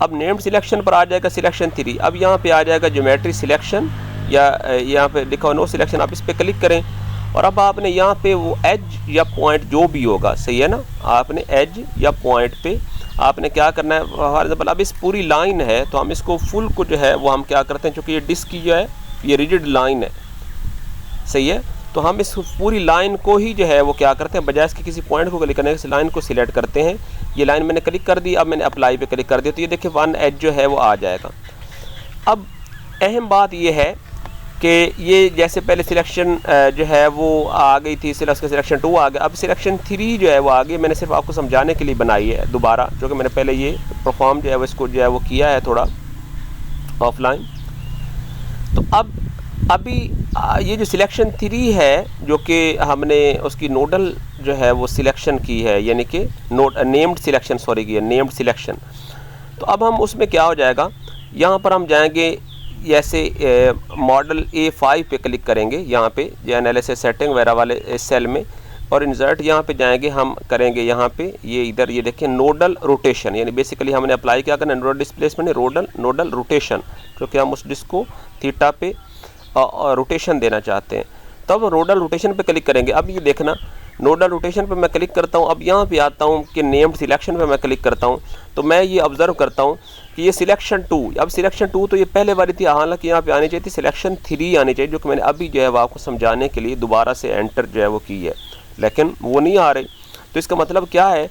अब नेम्ड सिलेक्शन पर आ जाएगा सिलेक्शन 3। अब यहाँ पे आ जाएगा ज्योमेट्री सिलेक्शन, या यहाँ पे लिखा हो नो सिलेक्शन, आप इस पर क्लिक करें और अब आपने यहाँ पे वो एज या पॉइंट जो भी होगा, सही है ना, आपने एज या पॉइंट पे आपने क्या करना है। फॉर एग्जाम्पल अब इस पूरी लाइन है तो हम इसको फुल को जो है वो हम क्या करते हैं, चूँकि ये डिस्क की जो है ये रिजिड लाइन है, सही है, तो हम इस पूरी लाइन को ही जो है वो क्या करते हैं, बजाय इसके किसी पॉइंट को क्लिक करने के इस लाइन को सिलेक्ट करते हैं। ये लाइन मैंने क्लिक कर दी, अब मैंने अप्लाई पे क्लिक कर दिया तो ये देखिए वन एज जो है वो आ जाएगा। अब अहम बात ये है कि ये जैसे पहले सिलेक्शन जो है वो आ गई थी, सिलेक्शन 2 आ गया, अब सिलेक्शन 3 जो है वो आ गई। मैंने सिर्फ आपको समझाने के लिए बनाई है दोबारा, जो कि मैंने पहले ये परफॉर्म जो है वो इसको जो है वो किया है थोड़ा ऑफलाइन। तो अब अभी ये जो सिलेक्शन 3 है जो कि हमने उसकी नोडल जो है वो सिलेक्शन की है, यानी कि नेम्ड सिलेक्शन सॉरी की है, नेम्ड सिलेक्शन। तो अब हम उसमें क्या हो जाएगा, यहाँ पर हम जाएंगे जैसे मॉडल A5 पे क्लिक करेंगे, यहाँ पे जो एनालिसिस सेटिंग वगैरह वाले सेल में, और इंसर्ट यहाँ पे जाएंगे, हम करेंगे यहाँ पे ये इधर ये देखें नोडल रोटेशन, यानी बेसिकली हमने अप्लाई क्या करना है, नोडल डिस्प्लेसमेंट नोडल रोटेशन, क्योंकि हम उस डिस्क को थीटा पे रोटेशन देना चाहते हैं। तब नोडल रोटेशन पे क्लिक करेंगे। अब ये देखना नोडल रोटेशन पे मैं क्लिक करता हूँ, अब यहाँ पे आता हूँ कि नेम्ड सिलेक्शन पे मैं क्लिक करता हूँ, तो मैं ये ऑब्ज़र्व करता हूँ कि ये सिलेक्शन 2, अब सिलेक्शन 2 तो ये पहले वाली थी, हालांकि यहाँ पे आनी चाहिए थी सिलेक्शन 3 आनी चाहिए, जो कि मैंने अभी जो है वो आपको समझाने के लिए दोबारा से एंटर जो है वो की है, लेकिन वो नहीं आ रही। तो इसका मतलब क्या है,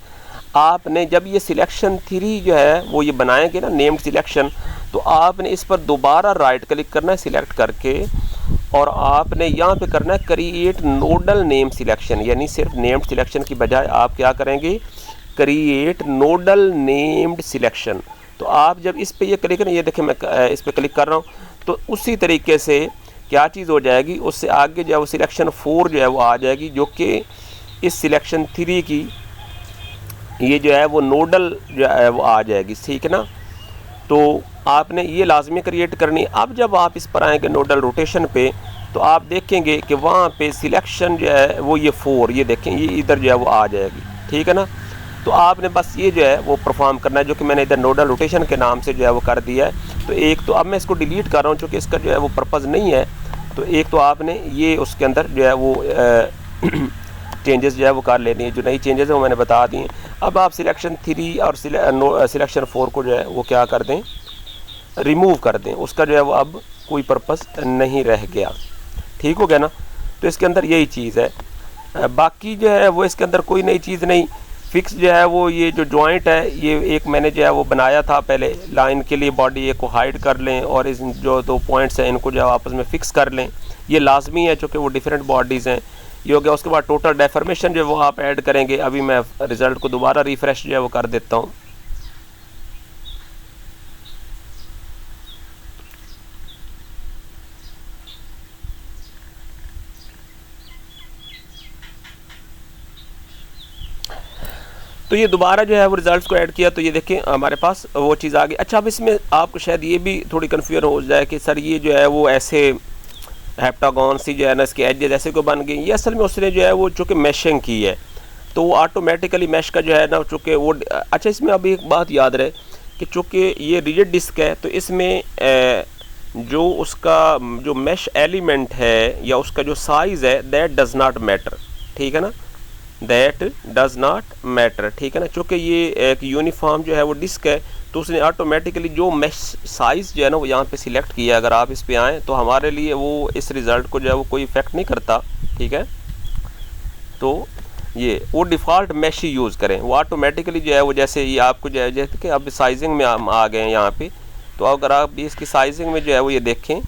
आपने जब ये सिलेक्शन 3 जो है वो ये बनाएंगे ना नेम्ड सिलेक्शन, तो आपने इस पर दोबारा राइट क्लिक करना है सिलेक्ट करके, और आपने यहाँ पे करना है क्रिएट नोडल नेम सिलेक्शन, यानी सिर्फ नेम्ड सिलेक्शन की बजाय आप क्या करेंगे, क्रिएट नोडल नेम्ड सिलेक्शन। तो आप जब इस पे ये क्लिक करें, ये देखें मैं इस पे क्लिक कर रहा हूँ, तो उसी तरीके से क्या चीज़ हो जाएगी, उससे आगे जो है वो सिलेक्शन 4 जो है वो आ जाएगी, जो कि इस सिलेक्शन 3 की ये जो है वो नोडल जो है वो आ जाएगी, ठीक है ना। तो आपने ये लाजमी क्रिएट करनी। अब जब आप इस पर आएंगे नोडल रोटेशन पे, तो आप देखेंगे कि वहाँ पे सिलेक्शन जो है वो ये 4, ये देखें ये इधर जो है वो आ जाएगी, ठीक है ना। तो आपने बस ये जो है वो परफॉर्म करना है, जो कि मैंने इधर नोडल रोटेशन के नाम से जो है वो कर दिया है। तो एक तो अब मैं इसको डिलीट कर रहा हूँ क्योंकि इसका जो है वो पर्पज़ नहीं है। तो एक तो आपने ये उसके अंदर जो है वो चेंजेस जो है वो कर लेनी है, जो नई चेंजेस है वो मैंने बता दी हैं। अब आप सिलेक्शन 3 और सिलेक्शन 4 को जो है वो क्या कर दें, रिमूव कर दें, उसका जो है वो अब कोई पर्पस नहीं रह गया, ठीक हो गया ना। तो इसके अंदर यही चीज़ है, बाकी जो है वो इसके अंदर कोई नई चीज़ नहीं। फिक्स जो है वो ये जो जॉइंट है, ये एक मैंने जो है वो बनाया था पहले लाइन के लिए, बॉडी एक को हाइड कर लें और इस जो 2 पॉइंट्स हैं इनको जो है आपस में फ़िक्स कर लें, ये लाजमी है चूँकि वो डिफरेंट बॉडीज़ हैं। ये हो गया। उसके बाद टोटल डेफॉर्मेशन जो है वो आप ऐड करेंगे। अभी मैं रिज़ल्ट को दोबारा रिफ़्रेश जो है वो कर देता हूँ। तो ये दोबारा जो है वो रिजल्ट्स को ऐड किया, तो ये देखें हमारे पास वो चीज़ आ गई। अच्छा, अब इसमें आपको शायद ये भी थोड़ी कन्फ्यूजन हो जाए कि सर ये जो है वो ऐसे हेप्टागॉन सी जो है ना इसके एजेस ऐसे को बन गई। ये असल में उसने जो है वो चूँकि मैशिंग की है, तो वो ऑटोमेटिकली मैश का जो है ना चूँकि वो अच्छा, इसमें अभी एक बात याद रहे कि चूँकि ये रिजिड डिस्क है, तो इसमें जो उसका जो मैश एलिमेंट है या उसका जो साइज़ है दैट डज़ नॉट मैटर, ठीक है ना, दैट डज़ नॉट मैटर, ठीक है ना। चूँकि ये एक यूनिफॉर्म जो है वो डिस्क है, तो उसने ऑटोमेटिकली जो मैश साइज़ जो है ना वो यहाँ पे सिलेक्ट किया। अगर आप इस पे आएँ तो हमारे लिए वो इस रिज़ल्ट को जो है वो कोई इफ़ेक्ट नहीं करता, ठीक है। तो ये वो डिफ़ॉल्ट मैश ही यूज़ करें, वो ऑटोमेटिकली जो है वो जैसे ये आपको जो है जैसे कि अब साइजिंग में हम आ गए हैं यहाँ पे, तो अगर आप इसकी साइजिंग में जो है वो ये देखें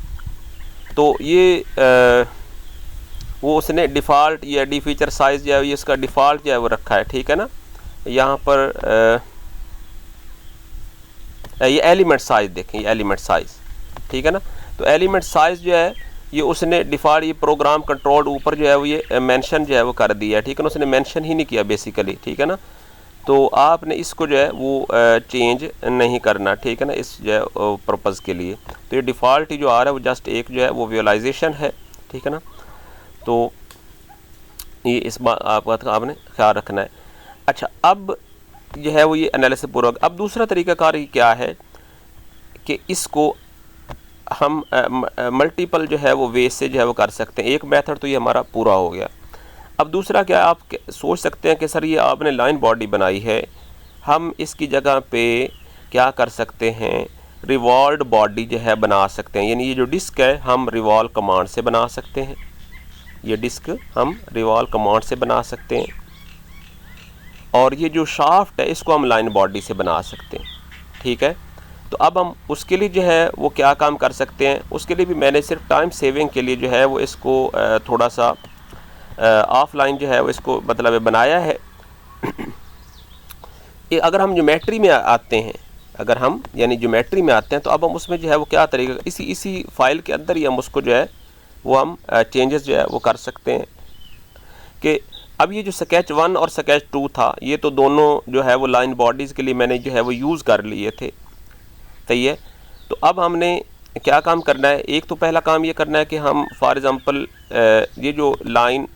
तो ये वो उसने डिफ़ॉल्ट या डी फीचर साइज़ जो है ये इसका डिफ़ॉल्ट जो है वो रखा है, ठीक है ना। यहाँ पर ये एलिमेंट साइज़ देखें, ये एलिमेंट साइज़, ठीक है ना। तो एलिमेंट साइज़ जो है ये उसने डिफ़ॉल्ट ये प्रोग्राम कंट्रोल ऊपर जो है वो ये मेंशन जो है वो कर दिया है, ठीक है ना। उसने मेंशन ही नहीं किया बेसिकली, ठीक है ना। तो आपने इसको जो है वो चेंज नहीं करना, ठीक है ना, इस जो है पर्पज़ के लिए। तो ये डिफ़ॉल्ट ही जो आ रहा है वो जस्ट एक जो है वो विजुअलाइजेशन है, ठीक है ना। तो ये इस बात आपने ख्याल रखना है। अच्छा, अब जो है वो ये एनालिसिस पूरा। अब दूसरा तरीक़ाकार ये क्या है कि इसको हम मल्टीपल जो है वो वे से जो है वो कर सकते हैं। एक मेथड तो ये हमारा पूरा हो गया। अब दूसरा क्या, आप सोच सकते हैं कि सर ये आपने लाइन बॉडी बनाई है, हम इसकी जगह पे क्या कर सकते हैं, रिवॉल्व बॉडी जो है बना सकते हैं। यानी ये जो डिस्क है हम रिवॉल्व कमांड से बना सकते हैं, ये डिस्क हम रिवॉल्व कमांड से बना सकते हैं। और ये जो शाफ्ट है इसको हम लाइन बॉडी से बना सकते हैं, ठीक है। तो अब हम उसके लिए जो है वो क्या काम कर सकते हैं, उसके लिए भी मैंने सिर्फ टाइम सेविंग के लिए जो है वो इसको थोड़ा सा ऑफलाइन जो है वो इसको मतलब बनाया है। अगर हम ज्योमेट्री में आते हैं, अगर हम यानी ज्योमेट्री में आते हैं, तो अब हम उसमें जो है वो क्या तरीका, इसी फाइल के अंदर ही हम उसको जो है वो हम चेंजेस जो है वो कर सकते हैं। कि अब ये जो स्केच 1 और स्केच 2 था, ये तो दोनों जो है वो लाइन बॉडीज़ के लिए मैंने जो है वो यूज़ कर लिए थे, सही है। तो अब हमने क्या काम करना है, एक तो पहला काम ये करना है कि हम फॉर एग्ज़ाम्पल ये जो लाइन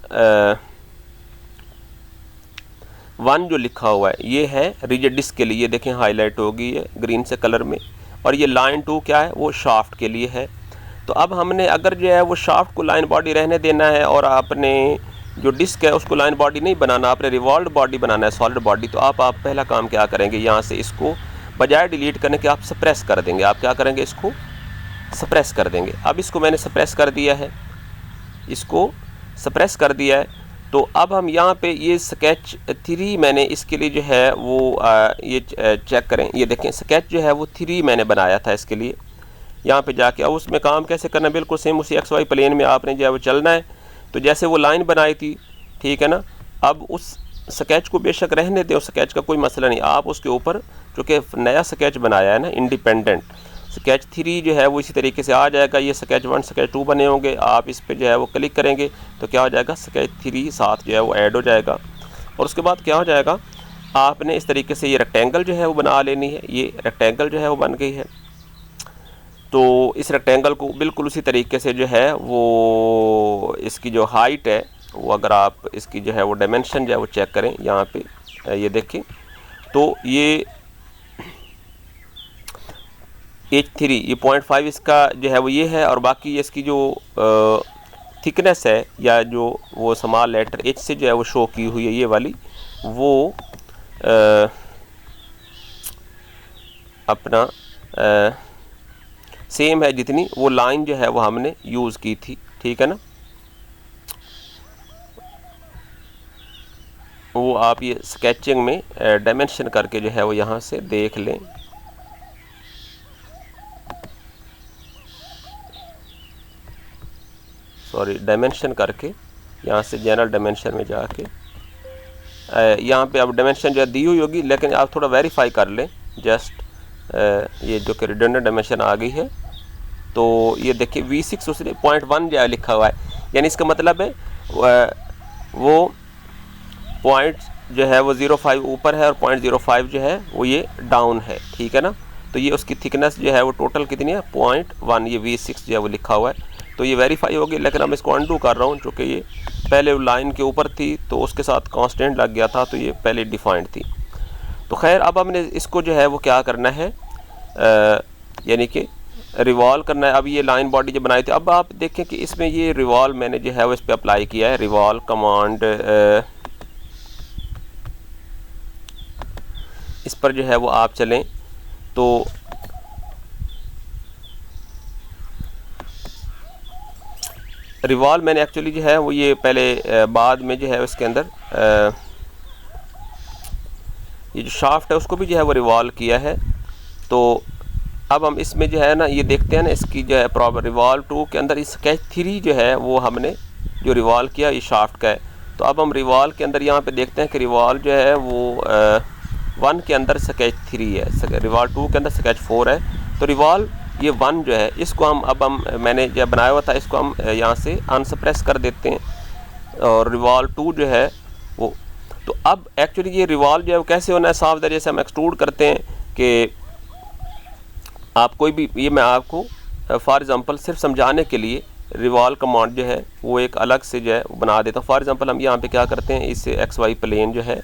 1 जो लिखा हुआ है ये है रिजिड डिस्क के लिए, देखें हाईलाइट होगी है ग्रीन से कलर में। और ये लाइन 2 क्या है, वो शाफ्ट के लिए है। तो अब हमने अगर जो है वो शाफ्ट को लाइन बॉडी रहने देना है और आपने जो डिस्क है उसको लाइन बॉडी नहीं बनाना, आपने रिवॉल्व बॉडी बनाना है, सॉलिड बॉडी, तो आप पहला काम क्या करेंगे, यहाँ से इसको बजाय डिलीट करने के आप सप्रेस कर देंगे। आप क्या करेंगे, इसको सप्रेस कर देंगे। अब इसको मैंने सप्रेस कर दिया है, इसको सप्रेस कर दिया है। तो अब हम यहाँ पे ये स्केच 3 मैंने इसके लिए जो है वो ये चेक करें, ये देखें स्केच जो है वो 3 मैंने बनाया था इसके लिए। यहाँ पे जाके अब उसमें काम कैसे करना है, बिल्कुल सेम उसी XY प्लेन में आपने जो है वो चलना है। तो जैसे वो लाइन बनाई थी, ठीक है ना, अब उस स्केच को बेशक रहने दें, स्केच का कोई मसला नहीं, आप उसके ऊपर चूँकि नया स्केच बनाया है ना इंडिपेंडेंट, स्केच 3 जो है वो इसी तरीके से आ जाएगा। ये स्केच 1 स्केच 2 बने होंगे, आप इस पे जो है वो क्लिक करेंगे तो क्या हो जाएगा, स्केच 3 साथ जो है वो ऐड हो जाएगा। और उसके बाद क्या हो जाएगा, आपने इस तरीके से ये रेक्टेंगल जो है वो बना लेनी है। ये रेक्टेंगल जो है वो बन गई है। तो इस रेक्टेंगल को बिल्कुल उसी तरीके से जो है वो इसकी जो हाइट है वो, अगर आप इसकी जो है वो डायमेंशन जो है वो चेक करें यहाँ पे, ये देखें तो ये H3 ये 0.5 इसका जो है वो ये है, और बाकी इसकी जो थिकनेस है या जो वो स्मॉल लेटर H से जो है वो शो की हुई है ये वाली, वो अपना सेम है जितनी वो लाइन जो है वो हमने यूज़ की थी, ठीक है ना। वो आप ये स्केचिंग में डायमेंशन करके जो है वो यहाँ से देख लें। सॉरी, डायमेंशन करके यहाँ से जनरल डायमेंशन में जाके यहाँ पे अब डायमेंशन जो है दी हुई होगी, लेकिन आप थोड़ा वेरीफाई कर लें जस्ट। ये जो कि रिडंडेंट डायमेंशन आ गई है, तो ये देखिए V6 उसने 0.1 जो है लिखा हुआ है, यानी इसका मतलब है वो पॉइंट जो है वो 0.5 ऊपर है और 0.05 जो है वो ये डाउन है, ठीक है ना। तो ये उसकी थिकनेस जो है वो टोटल कितनी है, 0.1, ये V6 जो है वो लिखा हुआ है। तो ये वेरीफाई होगी, लेकिन अब इसको अनडू कर रहा हूँ क्योंकि ये पहले लाइन के ऊपर थी तो उसके साथ कांस्टेंट लग गया था, तो ये पहले डिफाइंड थी। तो खैर अब हमने इसको जो है वो क्या करना है, यानी कि रिवॉल्व करना है। अब ये लाइन बॉडी जो बनाई थी, अब आप देखें कि इसमें ये रिवॉल्व मैंने जो है वो इस पर अप्लाई किया है। रिवॉल्व कमांड इस पर जो है वो आप चलें तो रिवॉल्व मैंने एक्चुअली जो है वो ये पहले बाद में जो है इसके अंदर ये जो शाफ्ट है उसको भी जो है वो रिवॉल्व किया है। तो अब हम इसमें जो है ना ये देखते हैं ना, इसकी जो है प्रॉपर रिवॉल्व 2 के अंदर इस स्केच 3 जो है वो हमने जो रिवॉल्व किया ये शाफ्ट का है। तो अब हम रिवॉल्व के अंदर यहाँ पे देखते हैं कि रिवॉल्व जो है वो 1 के अंदर स्केच 3 है, रिवॉल्व 2 के अंदर स्केच 4 है। तो रिवॉल्व ये 1 जो है इसको हम मैंने जो बनाया हुआ था इसको हम यहाँ से अनसप्रेस कर देते हैं, और रिवॉल्व 2 जो है वो, तो अब एक्चुअली ये रिवॉल्व जो है वो कैसे होना है, साफ दरिया से हम एक्सट्रूड करते हैं कि आप कोई भी, ये मैं आपको फॉर एग्ज़ाम्पल सिर्फ समझाने के लिए रिवॉल्व कमांड जो है वो एक अलग से जो है बना देता हूँ। फॉर एग्ज़ाम्पल हम यहाँ पे क्या करते हैं, इस XY प्लेन जो है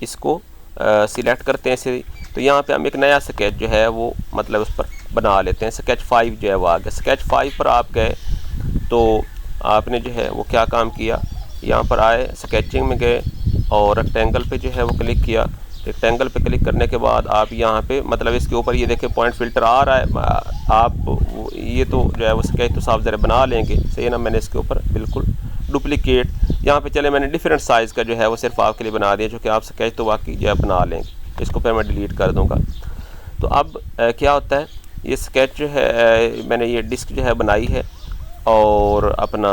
इसको सिलेक्ट करते हैं इसे, तो यहाँ पे हम एक नया स्केच जो है वो मतलब उस पर बना लेते हैं। स्केच 5 जो है वो आ गया। स्केच 5 पर आप गए तो आपने जो है वो क्या काम किया, यहाँ पर आए स्केचिंग में गए और रेक्टेंगल पे जो है वो क्लिक किया। रेक्टेंगल पे क्लिक करने के बाद आप यहाँ पे मतलब इसके ऊपर ये देखें पॉइंट फिल्टर आ रहा है। आप ये तो जो है वो स्केच तो साफ ज़रा बना लेंगे, सही है ना। मैंने इसके ऊपर बिल्कुल डुप्लीकेट यहाँ पे चले मैंने डिफरेंट साइज़ का जो है वो सिर्फ आपके लिए बना दिया, जो कि आप स्केच तो वाकई जो है बना लेंगे। इसको फिर मैं डिलीट कर दूँगा। तो अब क्या होता है, ये स्केच जो है मैंने ये डिस्क जो है बनाई है और अपना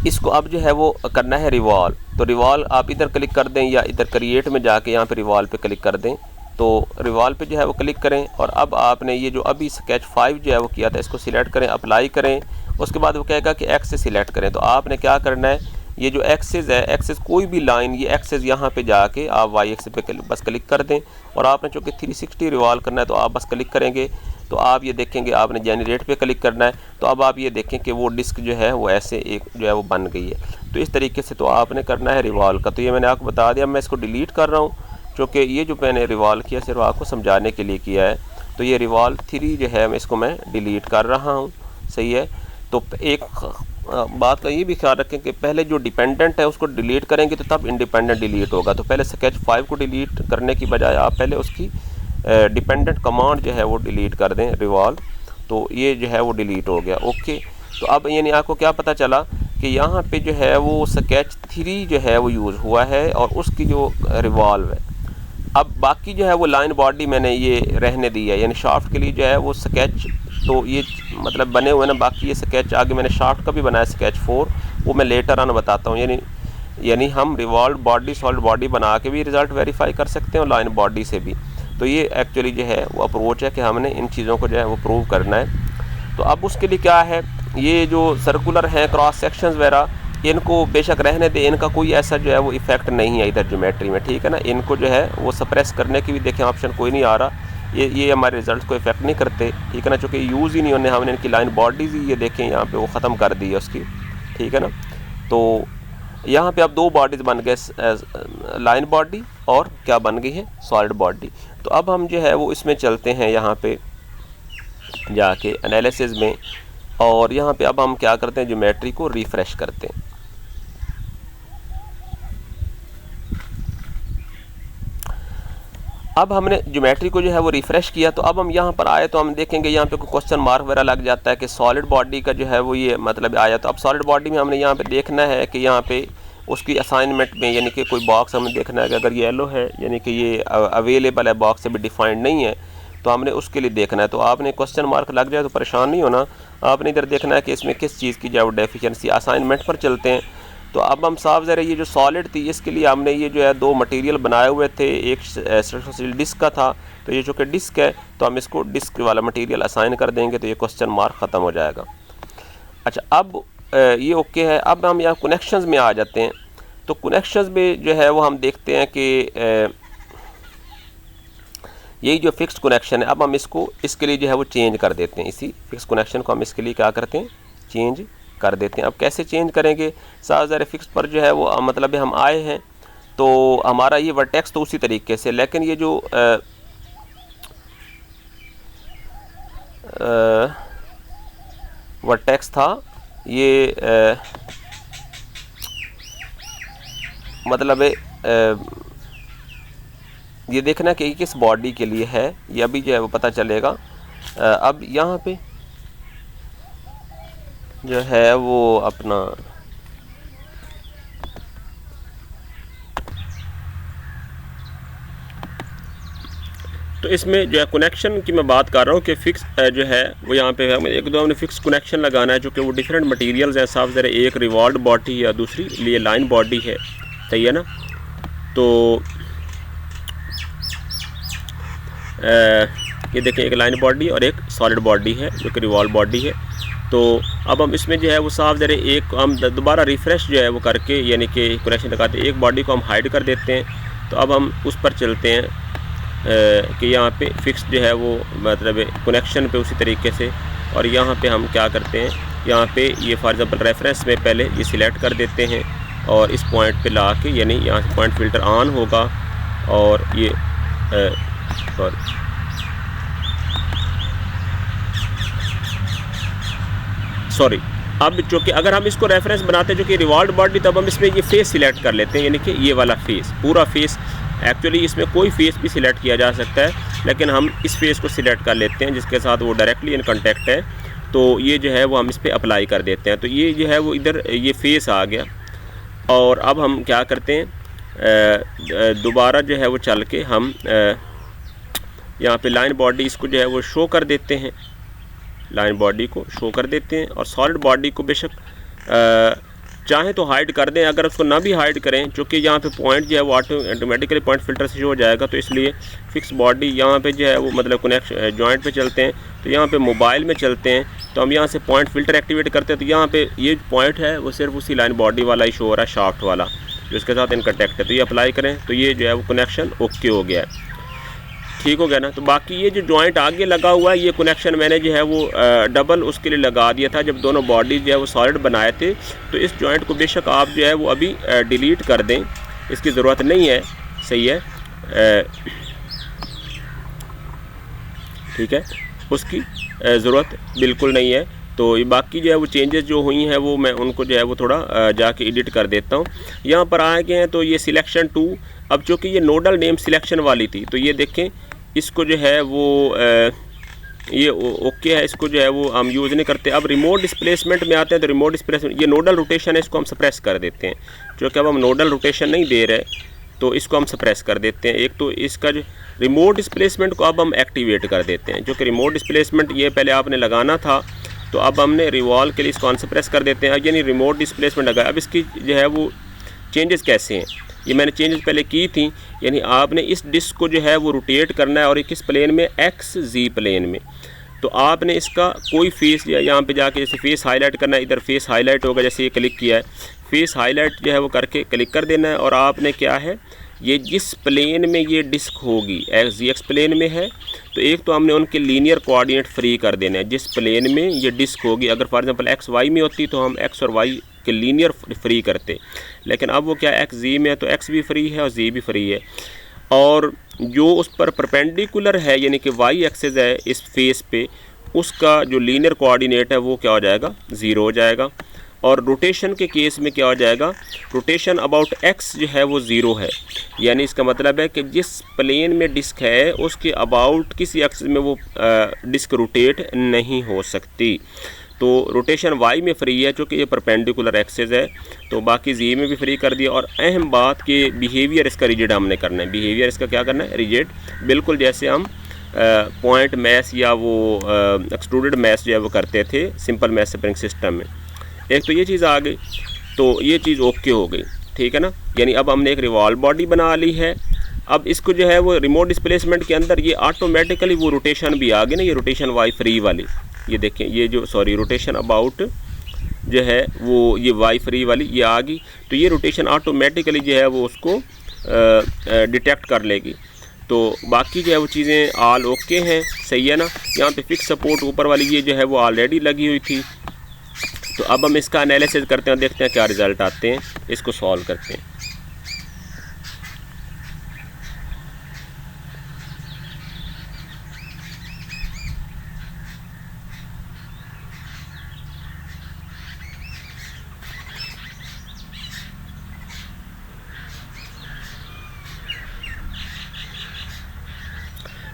इसको अब जो है वो करना है रिवॉल्व। तो रिवॉल्व आप इधर क्लिक कर दें या इधर क्रिएट में जाके यहाँ पे रिवॉल्व पे क्लिक कर दें। तो रिवॉल्व पे जो है वो क्लिक करें और अब आपने ये जो अभी स्केच 5 जो है वो किया था इसको सिलेक्ट करें, अप्लाई करें। उसके बाद वो कहेगा कि एक्सेस सिलेक्ट करें। तो आपने क्या करना है, ये जो एक्सेस है, एक्सेस कोई भी लाइन, ये एक्सेस यहाँ पे जाके आप वाई एक्सेस पे बस क्लिक कर दें। और आपने चूँकि 360 रिवॉल्व करना है तो आप बस क्लिक करेंगे तो आप ये देखेंगे आपने जेनरेट पे क्लिक करना है। तो अब आप ये देखें कि वो डिस्क जो है वो ऐसे एक जो है वो बन गई है। तो इस तरीके से तो आपने करना है रिवॉल्व का। तो ये मैंने आपको बता दिया। मैं इसको डिलीट कर रहा हूँ क्योंकि ये जो मैंने रिवॉल्व किया सिर्फ आपको समझाने के लिए किया है। तो ये रिवॉल्व 3 जो है इसको मैं डिलीट कर रहा हूँ, सही है। तो एक बात का ये भी ख्याल रखें कि पहले जो डिपेंडेंट है उसको डिलीट करेंगे तो तब इंडिपेंडेंट डिलीट होगा। तो पहले स्केच 5 को डिलीट करने की बजाय आप पहले उसकी डिपेंडेंट कमांड जो है वो डिलीट कर दें रिवॉल्व। तो ये जो है वो डिलीट हो गया। ओके, तो अब यानी आपको क्या पता चला कि यहाँ पे जो है वो स्केच 3 जो है वो यूज़ हुआ है और उसकी जो रिवॉल्व है। अब बाकी जो है वो लाइन बॉडी मैंने ये रहने दी है, यानी शाफ्ट के लिए जो है वो स्केच तो ये मतलब बने हुए ना। बाकी ये स्केच आगे मैंने शाफ्ट का भी बनाया स्केच 4, वो मैं लेटर ऑन बताता हूँ। यानी हम रिवॉल्व बॉडी सॉलिड बॉडी बना के भी रिज़ल्ट वेरीफाई कर सकते हैं और लाइन बॉडी से भी। तो ये एक्चुअली जो है वो अप्रोच है कि हमने इन चीज़ों को जो है वो प्रूव करना है। तो अब उसके लिए क्या है, ये जो सर्कुलर हैं क्रॉस सेक्शंस वगैरह, इनको बेशक रहने दे, इनका कोई ऐसा जो है वो इफेक्ट नहीं है इधर ज्योमेट्री में, ठीक है ना। इनको जो है वो सप्रेस करने की भी देखें ऑप्शन कोई नहीं आ रहा, ये हमारे रिजल्ट को इफेक्ट नहीं करते, ठीक है ना, चूँकि यूज़ ही नहीं होने, हमने इनकी लाइन बॉडीज़ ही ये देखें यहाँ पे वो ख़त्म कर दी है उसकी, ठीक है ना। तो यहाँ पे अब दो बॉडीज़ बन गए, लाइन बॉडी और क्या बन गई है, सॉलिड बॉडी। तो अब हम जो है वो इसमें चलते हैं यहाँ पे जाके एनालिसिस में, और यहाँ पे अब हम क्या करते हैं, ज्योमेट्री को रिफ़्रेश करते हैं। अब हमने ज्योमेट्री को जो है वो रिफ़्रेश किया, तो अब हम यहाँ पर आए तो हम देखेंगे यहाँ पे कोई क्वेश्चन मार्क वगैरह लग जाता है कि सॉलिड बॉडी का जो है वो ये मतलब आया। तो अब सॉलिड बॉडी में हमने यहाँ पे देखना है कि यहाँ पे उसकी असाइनमेंट में यानी कि कोई बॉक्स हमें देखना है कि अगर ये येलो है यानी कि ये अवेलेबल है, बॉक्स से भी डिफाइंड नहीं है, तो हमने उसके लिए देखना है। तो आपने क्वेश्चन मार्क लग जाए तो परेशान नहीं होना, आपने इधर देखना है कि इसमें किस चीज़ की जो है डेफिशिएंसी। असाइनमेंट पर चलते हैं। तो अब हम साफ ज़रा ये जो सॉलिड थी इसके लिए हमने ये जो है दो मटेरियल बनाए हुए थे, एक स्ट्रक्चरल डिस्क का था, तो ये जो कि डिस्क है तो हम इसको डिस्क वाला मटेरियल असाइन कर देंगे, तो ये क्वेश्चन मार्क ख़त्म हो जाएगा। अच्छा, अब ये ओके है। अब हम यहाँ कनेक्शंस में आ जाते हैं। तो कनेक्शंस में जो है वो हम देखते हैं कि यही जो फिक्स्ड कनेक्शन है, अब हम इसको इसके लिए जो है वो चेंज कर देते हैं। इसी फिक्स कनेक्शन को हम इसके लिए क्या करते हैं, चेंज कर देते हैं। अब कैसे चेंज करेंगे, 7000 फिक्स पर जो है वो मतलब हम आए हैं तो हमारा ये वर्टेक्स तो उसी तरीके से, लेकिन ये जो वर्टेक्स था ये मतलब ये देखना कि किस बॉडी के लिए है, ये अभी जो है वो पता चलेगा। अब यहाँ पे जो है वो अपना तो इसमें जो है कनेक्शन की मैं बात कर रहा हूँ कि फ़िक्स जो है वो यहाँ पे हमें एक दो हमने फ़िक्स कनेक्शन लगाना है, जो कि वो डिफरेंट मटेरियल्स हैं। साफ ज़रा एक रिवॉल्व बॉडी है, दूसरी लिए लाइन बॉडी है, सही है ना। तो ये देखें, एक लाइन बॉडी और एक सॉलिड बॉडी है जो कि रिवॉल्व बॉडी है। तो अब हम इसमें जो है वो साफ ज़रा एक हम दोबारा रिफ़्रेश जो है वो करके यानी कि कनेक्शन लगाते हैं, एक बॉडी को हम हाइड कर देते हैं। तो अब हम उस पर चलते हैं कि यहाँ पे फिक्स जो है वो मतलब कनेक्शन पे उसी तरीके से, और यहाँ पे हम क्या करते हैं, यहाँ पे ये फॉर एग्जांपल रेफरेंस में पहले ये सिलेक्ट कर देते हैं और इस पॉइंट पे ला के यानी यहाँ से पॉइंट फ़िल्टर ऑन होगा और ये सॉरी अब चूँकि अगर हम इसको रेफरेंस बनाते हैं जो कि रिवॉल्व बॉडी, तब हम इसमें ये फेस सिलेक्ट कर लेते हैं, यानी कि ये वाला फेस, पूरा फेस। एक्चुअली इसमें कोई फेस भी सिलेक्ट किया जा सकता है, लेकिन हम इस फेस को सिलेक्ट कर लेते हैं जिसके साथ वो डायरेक्टली इन कांटेक्ट है। तो ये जो है वो हम इस पर अप्लाई कर देते हैं। तो ये जो है वो इधर ये फेस आ गया। और अब हम क्या करते हैं, दोबारा जो है वो चल के हम यहाँ पे लाइन बॉडी इसको जो है वो शो कर देते हैं, लाइन बॉडी को शो कर देते हैं। और सॉलिड बॉडी को बेशक चाहें तो हाइड कर दें, अगर उसको ना भी हाइड करें, चूँकि यहाँ पे पॉइंट जो है वो ऑटोमेटिकली पॉइंट फ़िल्टर से शो हो जाएगा, तो इसलिए फिक्स बॉडी यहाँ पे जो है वो मतलब कनेक्ट जॉइंट पे चलते हैं। तो यहाँ पे मोबाइल में चलते हैं, तो हम यहाँ से पॉइंट फ़िल्टर एक्टिवेट करते हैं। तो यहाँ पे ये पॉइंट है वो सिर्फ उसी लाइन बॉडी वाला ही शो हो रहा है, शाफ्ट वाला जो उसके साथ इन कनेक्ट है। तो ये अप्लाई करें तो ये जो है वो कनेक्शन ओके हो गया है, ठीक हो गया ना। तो बाकी ये जो जॉइंट आगे लगा हुआ है, ये कनेक्शन मैंने जो है वो डबल उसके लिए लगा दिया था जब दोनों बॉडी जो है वो सॉलिड बनाए थे। तो इस जॉइंट को बेशक आप जो है वो अभी डिलीट कर दें, इसकी ज़रूरत नहीं है, सही है, ठीक है, उसकी ज़रूरत बिल्कुल नहीं है। तो ये बाकी जो है वो चेंजेस जो हुई हैं वो मैं उनको जो है वो थोड़ा जाके एडिट कर देता हूँ। यहाँ पर आ गए हैं तो ये सिलेक्शन 2, अब चूँकि ये नोडल नेम सिलेक्शन वाली थी, तो ये देखें इसको जो है वो ये ओके है, इसको जो है वो हम यूज़ नहीं करते। अब रिमोट डिस्प्लेसमेंट में आते हैं, तो रिमोट डिस्प्लेसमेंट ये नोडल रोटेशन है, इसको हम सप्रेस कर देते हैं, क्योंकि अब हम नोडल रोटेशन नहीं दे रहे, तो इसको हम सप्रेस कर देते हैं। एक तो इसका जो रिमोट डिस्प्लेसमेंट को अब हम एक्टिवेट कर देते हैं, जो कि रिमोट डिस्प्लेसमेंट ये पहले आपने लगाना था, तो अब हमने रिवॉल्व के लिए इसको अनसप्रेस कर देते हैं। अब यानी रिमोट डिस्प्लेसमेंट लगा। अब इसकी जो है वो चेंजेस कैसे हैं, ये मैंने चेंजेस पहले की थी। यानी आपने इस डिस्क को जो है वो रोटेट करना है, और किस प्लेन में, एक्स जी प्लेन में। तो आपने इसका कोई फेस या यहाँ पे जाके जैसे फेस हाईलाइट करना है, इधर फेस हाईलाइट होगा, जैसे ये क्लिक किया है, फेस हाईलाइट जो है वो करके क्लिक कर देना है। और आपने क्या है, ये जिस प्लेन में ये डिस्क होगी, एक्स जी एक्स प्लेन में है, तो एक तो हमने उनके लीनियर कोऑर्डिनेट फ्री कर देना है जिस प्लेन में ये डिस्क होगी। अगर फॉर एग्जांपल एक्स वाई में होती तो हम एक्स और वाई के लीनियर फ्री करते, लेकिन अब वो क्या एक्स जी में है, तो एक्स भी फ्री है और जी भी फ्री है। और जो उस पर परपेंडिकुलर है, यानी कि वाई एक्सिस है इस फेस पे, उसका जो लीनियर कोऑर्डिनेट है वो क्या हो जाएगा, 0 हो जाएगा। और रोटेशन के केस में क्या हो जाएगा, रोटेशन अबाउट एक्स जो है वो 0 है। यानी इसका मतलब है कि जिस प्लेन में डिस्क है उसके अबाउट किसी एक्सिस में वो डिस्क रोटेट नहीं हो सकती। तो रोटेशन वाई में फ्री है चूँकि ये परपेंडिकुलर एक्सिस है, तो बाकी जी में भी फ्री कर दिया। और अहम बात कि बिहेवियर इसका रिजिड हमने करना है। बिहेवियर इसका क्या करना है, रिजिड, बिल्कुल जैसे हम पॉइंट मैश या वो एक्सट्रूडेड मैश जो है वो करते थे सिंपल मैश स्प्रिंग सिस्टम में। एक तो ये चीज़ आ गई, तो ये चीज़ ओके हो गई, ठीक है ना। यानी अब हमने एक रिवॉल्व बॉडी बना ली है। अब इसको जो है वो रिमोट डिस्प्लेसमेंट के अंदर ये ऑटोमेटिकली वो रोटेशन भी आ गई ना, ये रोटेशन वाई फ्री वाली, ये देखें, ये जो रोटेशन अबाउट जो है वो ये वाई फ्री वाली ये आ गई। तो ये रोटेशन ऑटोमेटिकली जो है वो उसको डिटेक्ट कर लेगी। तो बाकी जो है वो चीज़ें ऑल ओके हैं, सही है ना। यहाँ पे फिक्स सपोर्ट ऊपर वाली ये जो है वो ऑलरेडी लगी हुई थी। तो अब हम इसका एनालिसिस करते हैं, देखते हैं क्या रिज़ल्ट आते हैं, इसको सॉल्व करते हैं।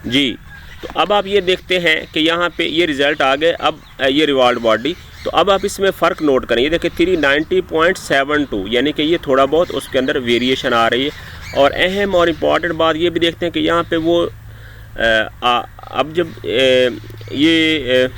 जी, तो अब आप ये देखते हैं कि यहाँ पे ये रिज़ल्ट आ गए। अब ये रिवॉल्व बॉडी, तो अब आप इसमें फ़र्क नोट करें, ये देखिए 390.72, यानी कि ये थोड़ा बहुत उसके अंदर वेरिएशन आ रही है। और अहम और इम्पॉर्टेंट बात ये भी देखते हैं कि यहाँ पे वो अब जब ये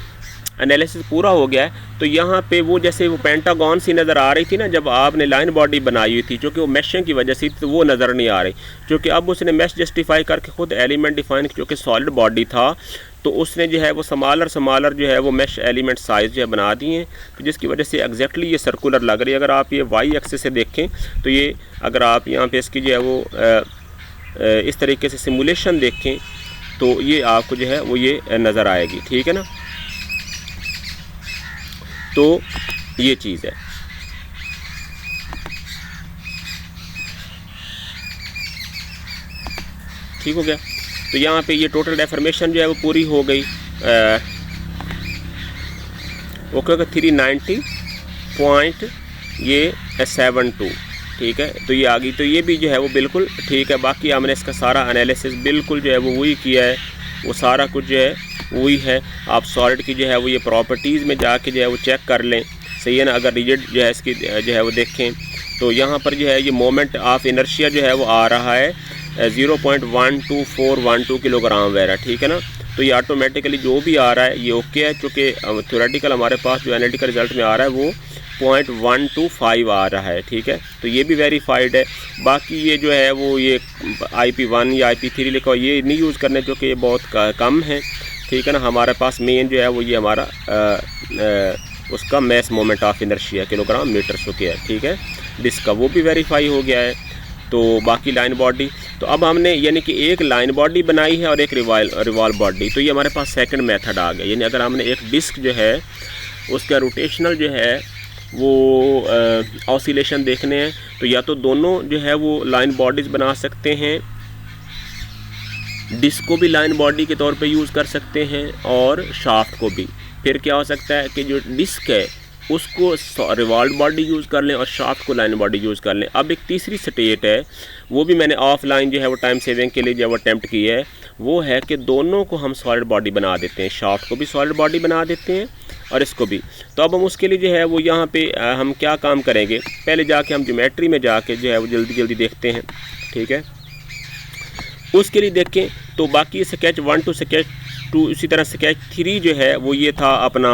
एनालिसिस पूरा हो गया है, तो यहाँ पे वो जैसे वो पेंटागन सी नज़र आ रही थी ना जब आपने लाइन बॉडी बनाई हुई थी, क्योंकि वो मैशिंग की वजह से तो वो नज़र नहीं आ रही। क्योंकि अब उसने मैश जस्टिफाई करके खुद एलिमेंट डिफाइन, क्योंकि सॉलिड बॉडी था, तो उसने जो है वो समालर जो है वो मैश एलिमेंट साइज़ जो है बना दिए हैं, तो जिसकी वजह से एग्जैक्टली ये सर्कुलर लग रही है। अगर आप ये वाई एक्सिस से देखें तो ये, अगर आप यहाँ पे इसकी जो है वो इस तरीके से सिमुलेशन देखें तो ये आपको जो है वो ये नज़र आएगी, ठीक है ना। तो ये चीज़ है। ठीक हो गया। तो यहाँ पे ये टोटल डेफॉर्मेशन जो है वो पूरी हो गई। ओके, 390.72, ठीक है। तो ये आ गई, तो ये भी जो है वो बिल्कुल ठीक है। बाकी हमने इसका सारा एनालिसिस बिल्कुल जो है वो वही किया है, वो सारा कुछ जो है वही है। आप सॉलिड की जो है वो ये प्रॉपर्टीज़ में जाके जो है वो चेक कर लें, सही है ना। अगर रिजिड जो है इसकी जो है वो देखें तो यहाँ पर जो है ये मोमेंट ऑफ इनर्शिया जो है वो आ रहा है 0.12412 किलोग्राम वगैरह, ठीक है ना। तो ये ऑटोमेटिकली जो भी आ रहा है ये ओके है, क्योंकि थ्योरेटिकल हमारे पास जो एनालिटिकल रिजल्ट में आ रहा है वो 0.125 आ रहा है, ठीक है। तो ये भी वेरीफाइड है। बाकी ये जो है वो ये IP1 या IP3 लिखा हुआ ये नहीं यूज़ करने, जो कि ये बहुत कम है, ठीक है ना। हमारे पास मेन जो है वो ये हमारा उसका mass moment of inertia kilogram metre square, ठीक है, डिस्क का, वो भी वेरीफाई हो गया है। तो बाकी लाइन बॉडी, तो अब हमने यानी कि एक लाइन बॉडी बनाई है और एक रिवॉल्व बॉडी। तो ये हमारे पास सेकंड मेथड आ गया। यानी अगर हमने एक डिस्क जो है उसका रोटेशनल जो है वो ऑसिलेशन देखने हैं, तो या तो दोनों जो है वो लाइन बॉडीज़ बना सकते हैं, डिस्क को भी लाइन बॉडी के तौर पे यूज़ कर सकते हैं और शाफ्ट को भी। फिर क्या हो सकता है कि जो डिस्क है उसको रिवॉल्व बॉडी यूज़ कर लें और शाफ्ट को लाइन बॉडी यूज़ कर लें। अब एक तीसरी स्टेट है, वो भी मैंने ऑफलाइन जो है वो टाइम सेविंग के लिए जो वो अटैम्प्ट की है, वो है कि दोनों को हम सॉलिड बॉडी बना देते हैं, शाफ्ट को भी सॉलिड बॉडी बना देते हैं और इसको भी। तो अब हम उसके लिए जो है वो यहाँ पे हम क्या काम करेंगे, पहले जाके हम ज्योमेट्री में जाके जो है वो जल्दी देखते हैं, ठीक है। उसके लिए देखें तो बाकी स्केच 1 टू स्केच 2, इसी तरह स्केच 3 जो है वो ये था अपना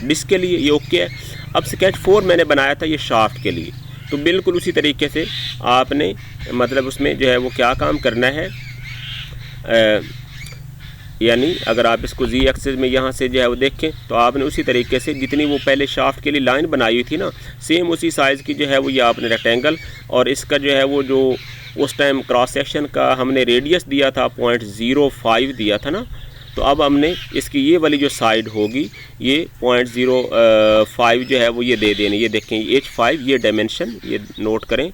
डिस्क के लिए, ये ओके है। अब स्केच 4 मैंने बनाया था ये शाफ्ट के लिए, तो बिल्कुल उसी तरीके से आपने मतलब उसमें जो है वो क्या काम करना है, यानी अगर आप इसको जी एक्सिस में यहाँ से जो है वो देखें तो आपने उसी तरीके से जितनी वो पहले शाफ्ट के लिए लाइन बनाई हुई थी ना, सेम उसी साइज़ की जो है वो ये आपने रेक्टेंगल, और इसका जो है वो जो उस टाइम क्रॉस सेक्शन का हमने रेडियस दिया था 0.05 दिया था ना, तो अब हमने इसकी ये वाली जो साइड होगी ये 0.05 जो है वो ये दे देनी। ये देखें H5 ये डायमेंशन ये नोट करें,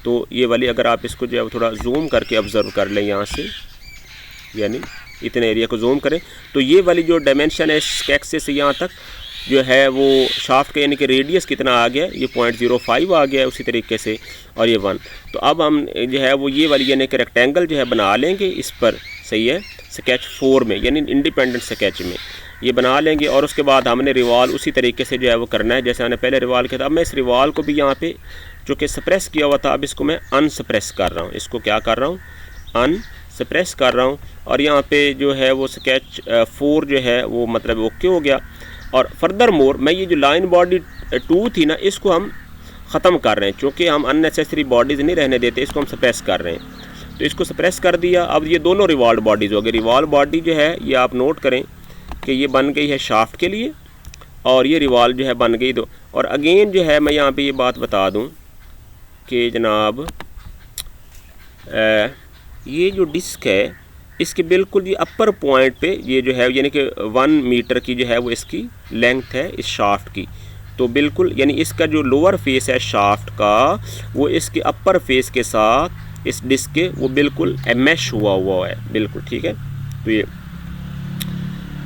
तो ये वाली अगर आप इसको जो है वो थोड़ा जूम करके ऑब्ज़र्व कर लें यहाँ से, यानी इतने एरिया को जूम करें, तो ये वाली जो डायमेंशन है एक्सिस से यहाँ तक जो है वो शाफ्ट का यानी कि रेडियस कितना आ गया, ये 0.05 आ गया है उसी तरीके से, और ये 1। तो अब हम जो है वो ये वाली यानी कि रेक्टेंगल जो है बना लेंगे इस पर, सही है, स्केच 4 में यानी इंडिपेंडेंट स्केच में ये बना लेंगे। और उसके बाद हमने रिवॉल्व उसी तरीके से जो है वो करना है जैसे हमने पहले रिवॉल्व किया था। अब मैं इस रिवॉल्व को भी यहाँ पे जो कि सप्रेस किया हुआ था, अब इसको मैं अनसप्रेस कर रहा हूँ, इसको क्या कर रहा हूँ, अनसप्रेस कर रहा हूँ। और यहाँ पे जो है वो स्केच 4 जो है वो मतलब ओके हो गया। और फर्दर मोर मैं ये जो लाइन बॉडी 2 थी ना, इसको हम ख़त्म कर रहे हैं, चूँकि हम अननेसेसरी बॉडीज़ नहीं रहने देते, इसको हम सप्रेस कर रहे हैं। तो इसको सप्रेस कर दिया। अब ये दोनों रिवॉल्व बॉडीज़ हो गई। रिवॉल्व बॉडी जो है ये आप नोट करें कि ये बन गई है शाफ्ट के लिए, और ये रिवॉल्व जो है बन गई दो। और अगेन जो है मैं यहाँ पे ये बात बता दूँ कि जनाब ये जो डिस्क है इसके बिल्कुल ये अपर पॉइंट पे ये जो है यानी कि 1 मीटर की जो है वो इसकी लेंथ है इस शाफ्ट की। तो बिल्कुल यानी इसका जो लोअर फेस है शाफ्ट का वो इसके अपर फेस के साथ इस डिस्क के वो बिल्कुल मैश हुआ है, बिल्कुल ठीक है। तो ये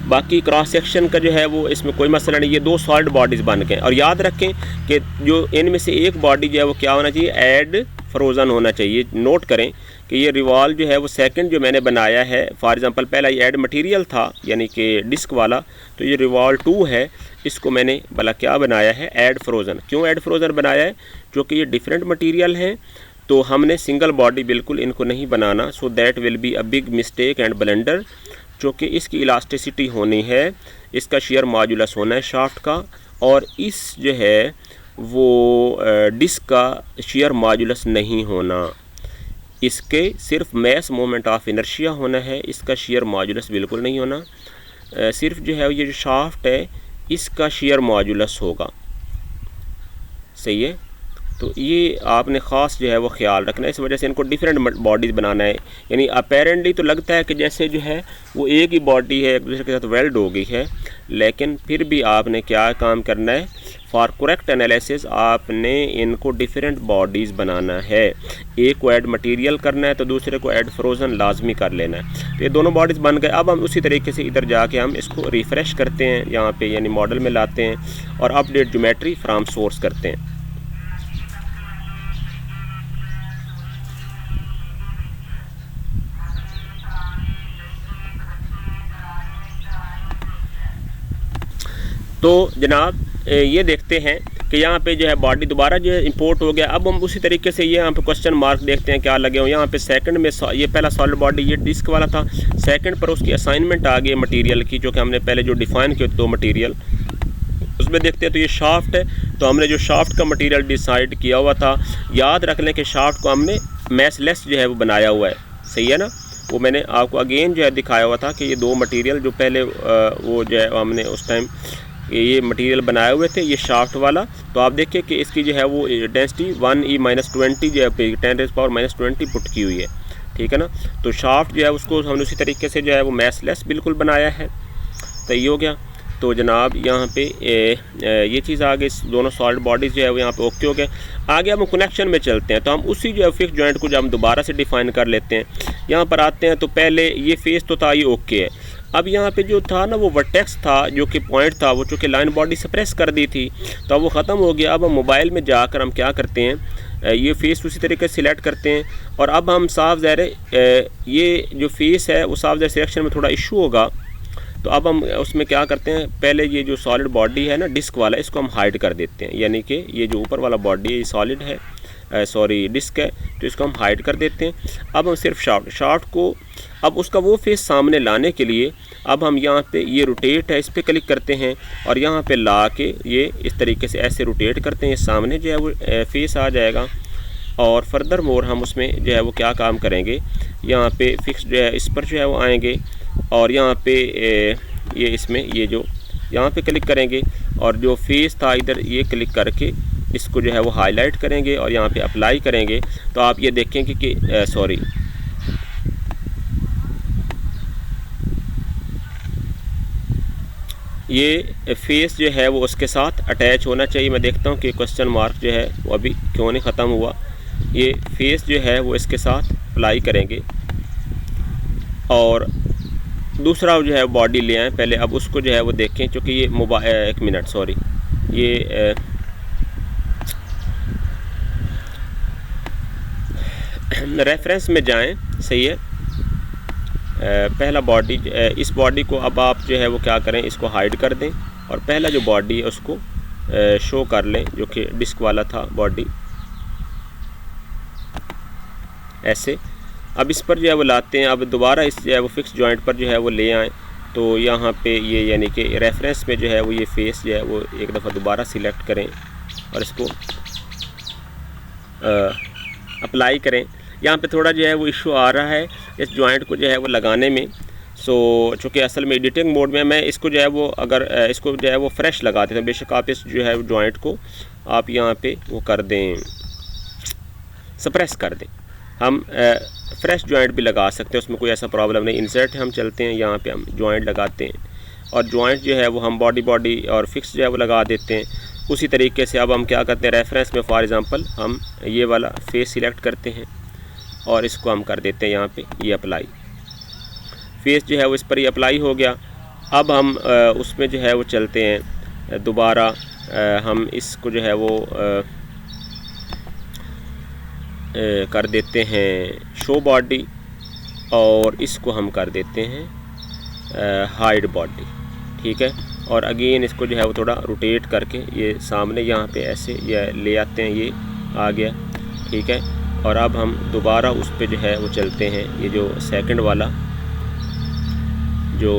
बाकी क्रॉस सेक्शन का जो है वो इसमें कोई मसला नहीं, ये 2 सॉलिड बॉडीज़ बन गए। और याद रखें कि जो इनमें से एक बॉडी जो है वो क्या होना चाहिए, ऐड फ्रोज़न होना चाहिए। नोट करें कि ये रिवॉल्व जो है वो सेकंड जो मैंने बनाया है, फॉर एग्जांपल पहला ये ऐड मटेरियल था यानी कि डिस्क वाला, तो ये रिवॉल्व 2 है, इसको मैंने भला क्या बनाया है, ऐड फ्रोज़न। क्यों ऐड फ्रोज़न बनाया है, क्योंकि ये डिफरेंट मटेरियल हैं, तो हमने सिंगल बॉडी बिल्कुल इनको नहीं बनाना। So that will be a big mistake and blunder. चूँकि इसकी इलास्टिसिटी होनी है, इसका शेयर मॉड्यूलस होना है शाफ्ट का, और इस जो है वो डिस्क का शेयर मॉड्यूलस नहीं होना, इसके सिर्फ मैस मोमेंट ऑफ इनर्शिया होना है, इसका शेयर मॉड्यूलस बिल्कुल नहीं होना। सिर्फ जो है ये जो शाफ्ट है इसका शेयर मॉड्यूलस होगा, सही है। तो ये आपने ख़ास जो है वो ख्याल रखना है। इस वजह से इनको डिफरेंट बॉडीज़ बनाना है। यानी अपेरेंटली तो लगता है कि जैसे जो है वो एक ही बॉडी है, एक दूसरे के साथ वेल्ड हो गई है, लेकिन फिर भी आपने क्या काम करना है, फॉर करेक्ट एनालिसिस आपने इनको डिफरेंट बॉडीज़ बनाना है। एक को ऐड मटेरियल करना है तो दूसरे को ऐड फ्रोज़न लाजमी कर लेना है। तो ये दोनों बॉडीज़ बन गए। अब हम उसी तरीके से इधर जाके हम इसको रिफ़्रेश करते हैं, यहाँ पे यानी मॉडल में लाते हैं और अपडेट ज्योमेट्री फ्रॉम सोर्स करते हैं। तो जनाब ये देखते हैं कि यहाँ पे जो है बॉडी दोबारा जो है इंपोर्ट हो गया। अब हम उसी तरीके से ये यहाँ पे क्वेश्चन मार्क देखते हैं क्या लगे हो। यहाँ पे सेकंड में ये पहला सॉलिड बॉडी ये डिस्क वाला था, सेकंड पर उसकी असाइनमेंट आ गई मटेरियल की, जो कि हमने पहले जो डिफ़ाइन किए 2 मटेरियल, उसमें देखते हैं तो ये शाफ्ट है। तो हमने जो शाफ्ट का मटेरियल डिसाइड किया हुआ था, याद रख लें कि शाफ्ट को हमने मैसलेस जो है वो बनाया हुआ है, सही है ना। वो मैंने आपको अगेन जो है दिखाया हुआ था कि ये 2 मटेरियल जो पहले वो जो है हमने उस टाइम ये मटेरियल बनाए हुए थे, ये शाफ्ट वाला। तो आप देखिए कि इसकी जो है वो डेंसिटी 1e-20 जो है 10⁻⁻20 पुट की हुई है, ठीक है ना। तो शाफ्ट जो है उसको हमने उसी तरीके से जो है वो मैसलेस बिल्कुल बनाया है। तो ये हो गया। तो जनाब यहाँ पे ये चीज़ आ गई, दोनों सॉलिड बॉडीज़ जो है वो यहाँ पे ओके हो गए। आगे हम कनेक्शन में चलते हैं, तो हम उसी जो है फिक्स जॉइंट को जो हम दोबारा से डिफ़ाइन कर लेते हैं। यहाँ पर आते हैं तो पहले ये फेस तो था, ये ओके है। अब यहाँ पे जो था ना वो वर्टेक्स था, जो कि पॉइंट था, वो चूँकि लाइन बॉडी सप्रेस कर दी थी तो अब वो ख़त्म हो गया। अब हम मोबाइल में जाकर हम क्या करते हैं, ये फेस उसी तरीके से सिलेक्ट करते हैं। और अब हम साफ ज़ाहिर ये जो फेस है वो साफ ज़ाहिर सिलेक्शन में थोड़ा इशू होगा। तो अब हम उसमें क्या करते हैं, पहले ये जो सॉलिड बॉडी है ना डिस्क वाला, इसको हम हाइड कर देते हैं। यानी कि ये जो ऊपर वाला बॉडी है ये सॉलिड है, डिस्क है, तो इसको हम हाइड कर देते हैं। अब हम सिर्फ शाफ्ट को अब उसका वो फेस सामने लाने के लिए अब हम यहाँ पे ये रोटेट है, इस पर क्लिक करते हैं और यहाँ पे ला के ये इस तरीके से ऐसे रोटेट करते हैं, सामने जो है वो फेस आ जाएगा। और फर्दर मोर हम उसमें जो है वो क्या काम करेंगे, यहाँ पे फिक्स जो है इस पर जो है वो आएंगे और यहाँ पे ये इसमें ये जो यहाँ पे क्लिक करेंगे और जो फेस था इधर ये क्लिक करके इसको जो है वो हाईलाइट करेंगे और यहाँ पे अप्लाई करेंगे। तो आप ये देखेंगे कि ये फेस जो है वो उसके साथ अटैच होना चाहिए। मैं देखता हूँ कि क्वेश्चन मार्क जो है वो अभी क्यों नहीं ख़त्म हुआ। ये फेस जो है वो इसके साथ अप्लाई करेंगे और दूसरा जो है बॉडी ले आएँ पहले। अब उसको जो है वो देखें, क्योंकि ये एक मिनट ये रेफरेंस में जाएं, सही है। पहला बॉडी, इस बॉडी को अब आप जो है वो क्या करें, इसको हाइड कर दें और पहला जो बॉडी है उसको शो कर लें, जो कि डिस्क वाला था बॉडी, ऐसे। अब इस पर जो है वो लाते हैं। अब दोबारा इस जो है वो फिक्स जॉइंट पर जो है वो ले आएँ। तो यहाँ पे ये यानी कि रेफरेंस में जो है वो ये फेस जो है वो एक दफ़ा दोबारा सिलेक्ट करें और इसको अप्लाई करें। यहाँ पे थोड़ा जो है वो इशू आ रहा है इस जॉइंट को जो है वो लगाने में। चूँकि असल में एडिटिंग मोड में मैं इसको जो है वो अगर इसको जो है वो फ्रेश लगा देता हूँ। बेशक आप इस जो है जॉइंट को आप यहाँ पे वो कर दें, सप्रेस कर दें। हम फ्रेश जॉइंट भी लगा सकते हैं, उसमें कोई ऐसा प्रॉब्लम नहीं। इंसर्ट हम चलते हैं, यहाँ पे हम जॉइंट लगाते हैं और जॉइंट जो है वो हम बॉडी और फिक्स जो है वो लगा देते हैं। उसी तरीके से अब हम क्या करते हैं, रेफरेंस में फॉर एग्ज़ाम्पल हम ये वाला फेस सिलेक्ट करते हैं और इसको हम कर देते हैं यहाँ पे ये अप्लाई। फेस जो है वो इस पर ही अप्लाई हो गया। अब हम उसमें जो है वो चलते हैं दोबारा, हम इसको जो है वो कर देते हैं शो बॉडी और इसको हम कर देते हैं हाइड बॉडी, ठीक है। और अगेन इसको जो है वो थोड़ा रोटेट करके ये सामने यहाँ पे ऐसे ये ले आते हैं, ये आ गया, ठीक है। और अब हम दोबारा उस पे जो है वो चलते हैं, ये जो सेकंड वाला जो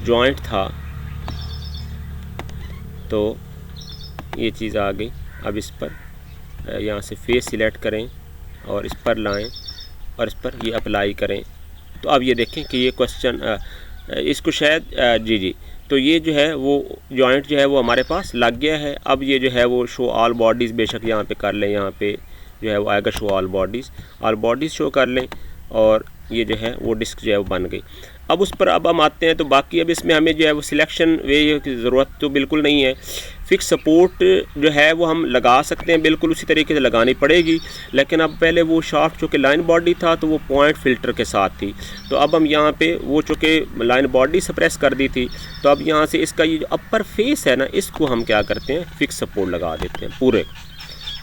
जॉइंट था, तो ये चीज़ आ गई। अब इस पर यहाँ से फेस सिलेक्ट करें और इस पर लाएं और इस पर ये अप्लाई करें। तो अब ये देखें कि ये क्वेश्चन इसको शायद जी तो ये जो है वो जॉइंट जो है वो हमारे पास लग गया है। अब ये जो है वो शो ऑल बॉडीज़ बेशक यहाँ पे कर लें, यहाँ पे जो है वो आएगा शो ऑल बॉडीज़ शो कर लें और ये जो है वो डिस्क जो है वो बन गई। अब उस पर अब हम आते हैं। तो बाकी अब इसमें हमें जो है वो सिलेक्शन वे की ज़रूरत तो बिल्कुल नहीं है। फिक्स सपोर्ट जो है वो हम लगा सकते हैं, बिल्कुल उसी तरीके से लगानी पड़ेगी। लेकिन अब पहले वो शाफ्ट चूँकि लाइन बॉडी था तो वो पॉइंट फ़िल्टर के साथ थी, तो अब हम यहाँ पे वो चूँकि लाइन बॉडी सप्रेस कर दी थी, तो अब यहाँ से इसका ये जो अपर फेस है ना, इसको हम क्या करते हैं, फिक्स सपोर्ट लगा देते हैं पूरे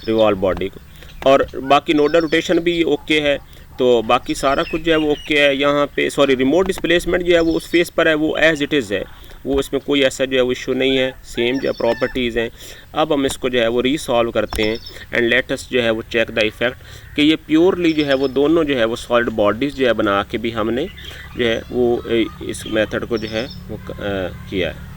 रिवॉल्व बॉडी को। और बाकी नोडल रोटेशन भी ओके है, तो बाकी सारा कुछ जो है वो ओके है। यहाँ पे रिमोट डिस्प्लेसमेंट जो है वो उस फेस पर है, वो एज़ इट इज़ है, वो इसमें कोई ऐसा जो है वो इशू नहीं है, सेम जो प्रॉपर्टीज़ हैं। अब हम इसको जो है वो रीसॉल्व करते हैं एंड लेटेस्ट जो है वो चेक द इफ़ेक्ट कि ये प्योरली जो है वो दोनों जो है वो सॉलिड बॉडीज़ जो है बना के भी हमने जो है वो इस मेथड को जो है वो किया है।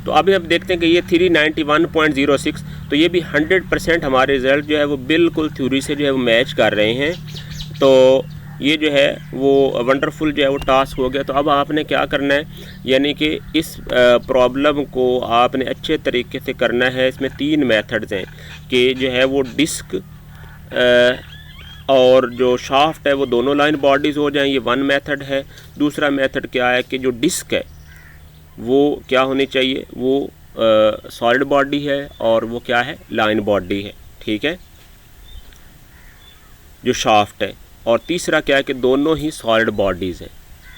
तो अभी अब देखते हैं कि ये 391.06, तो ये भी 100% हमारे रिज़ल्ट जो है वो बिल्कुल थ्योरी से जो है वो मैच कर रहे हैं। तो ये जो है वो वंडरफुल जो है वो टास्क हो गया। तो अब आपने क्या करना है, यानी कि इस प्रॉब्लम को आपने अच्छे तरीके से करना है। इसमें 3 मेथड्स हैं कि जो है वो डिस्क और जो शाफ्ट है वो दोनों लाइन बॉडीज़ हो जाएं, ये 1 मेथड है। दूसरा मेथड क्या है कि जो डिस्क है वो क्या होनी चाहिए, वो सॉलिड बॉडी है और वो क्या है, लाइन बॉडी है, ठीक है, जो शाफ्ट है। और तीसरा क्या है कि दोनों ही सॉलिड बॉडीज़ हैं,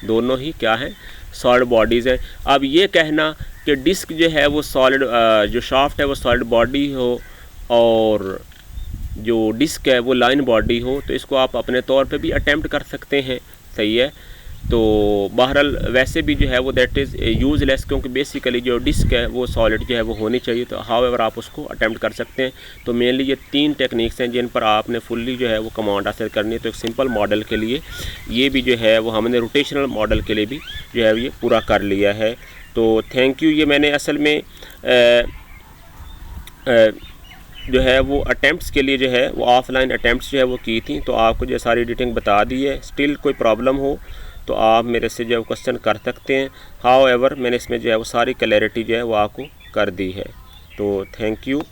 दोनों ही क्या है, सॉलिड बॉडीज़ हैं। अब ये कहना कि डिस्क जो है वो सॉलिड, जो शाफ्ट है वो सॉलिड बॉडी हो और जो डिस्क है वो लाइन बॉडी हो तो इसको आप अपने तौर पे भी अटैम्प्ट कर सकते हैं, सही है। तो बहरहाल वैसे भी जो है वो दैट इज़ यूज़लेस, क्योंकि बेसिकली जो डिस्क है वो सॉलिड जो है वो होनी चाहिए। तो हाउएवर आप उसको अटैम्प्ट कर सकते हैं। तो मेनली ये 3 टेक्निक्स हैं जिन पर आपने फुल्ली जो है वो कमांड हासिल करनी है। तो एक सिंपल मॉडल के लिए ये भी जो है वो हमने रोटेशनल मॉडल के लिए भी जो है ये पूरा कर लिया है। तो थैंक यू। ये मैंने असल में जो है वो अटैम्प्ट्स के लिए जो है वो ऑफलाइन अटैम्प्ट्स जो है वो की थी, तो आपको जो सारी एडिटिंग बता दी है। स्टिल कोई प्रॉब्लम हो तो आप मेरे से जो है क्वेश्चन कर सकते हैं। हाउएवर मैंने इसमें जो है वो सारी क्लैरिटी जो है वो आपको कर दी है। तो थैंक यू।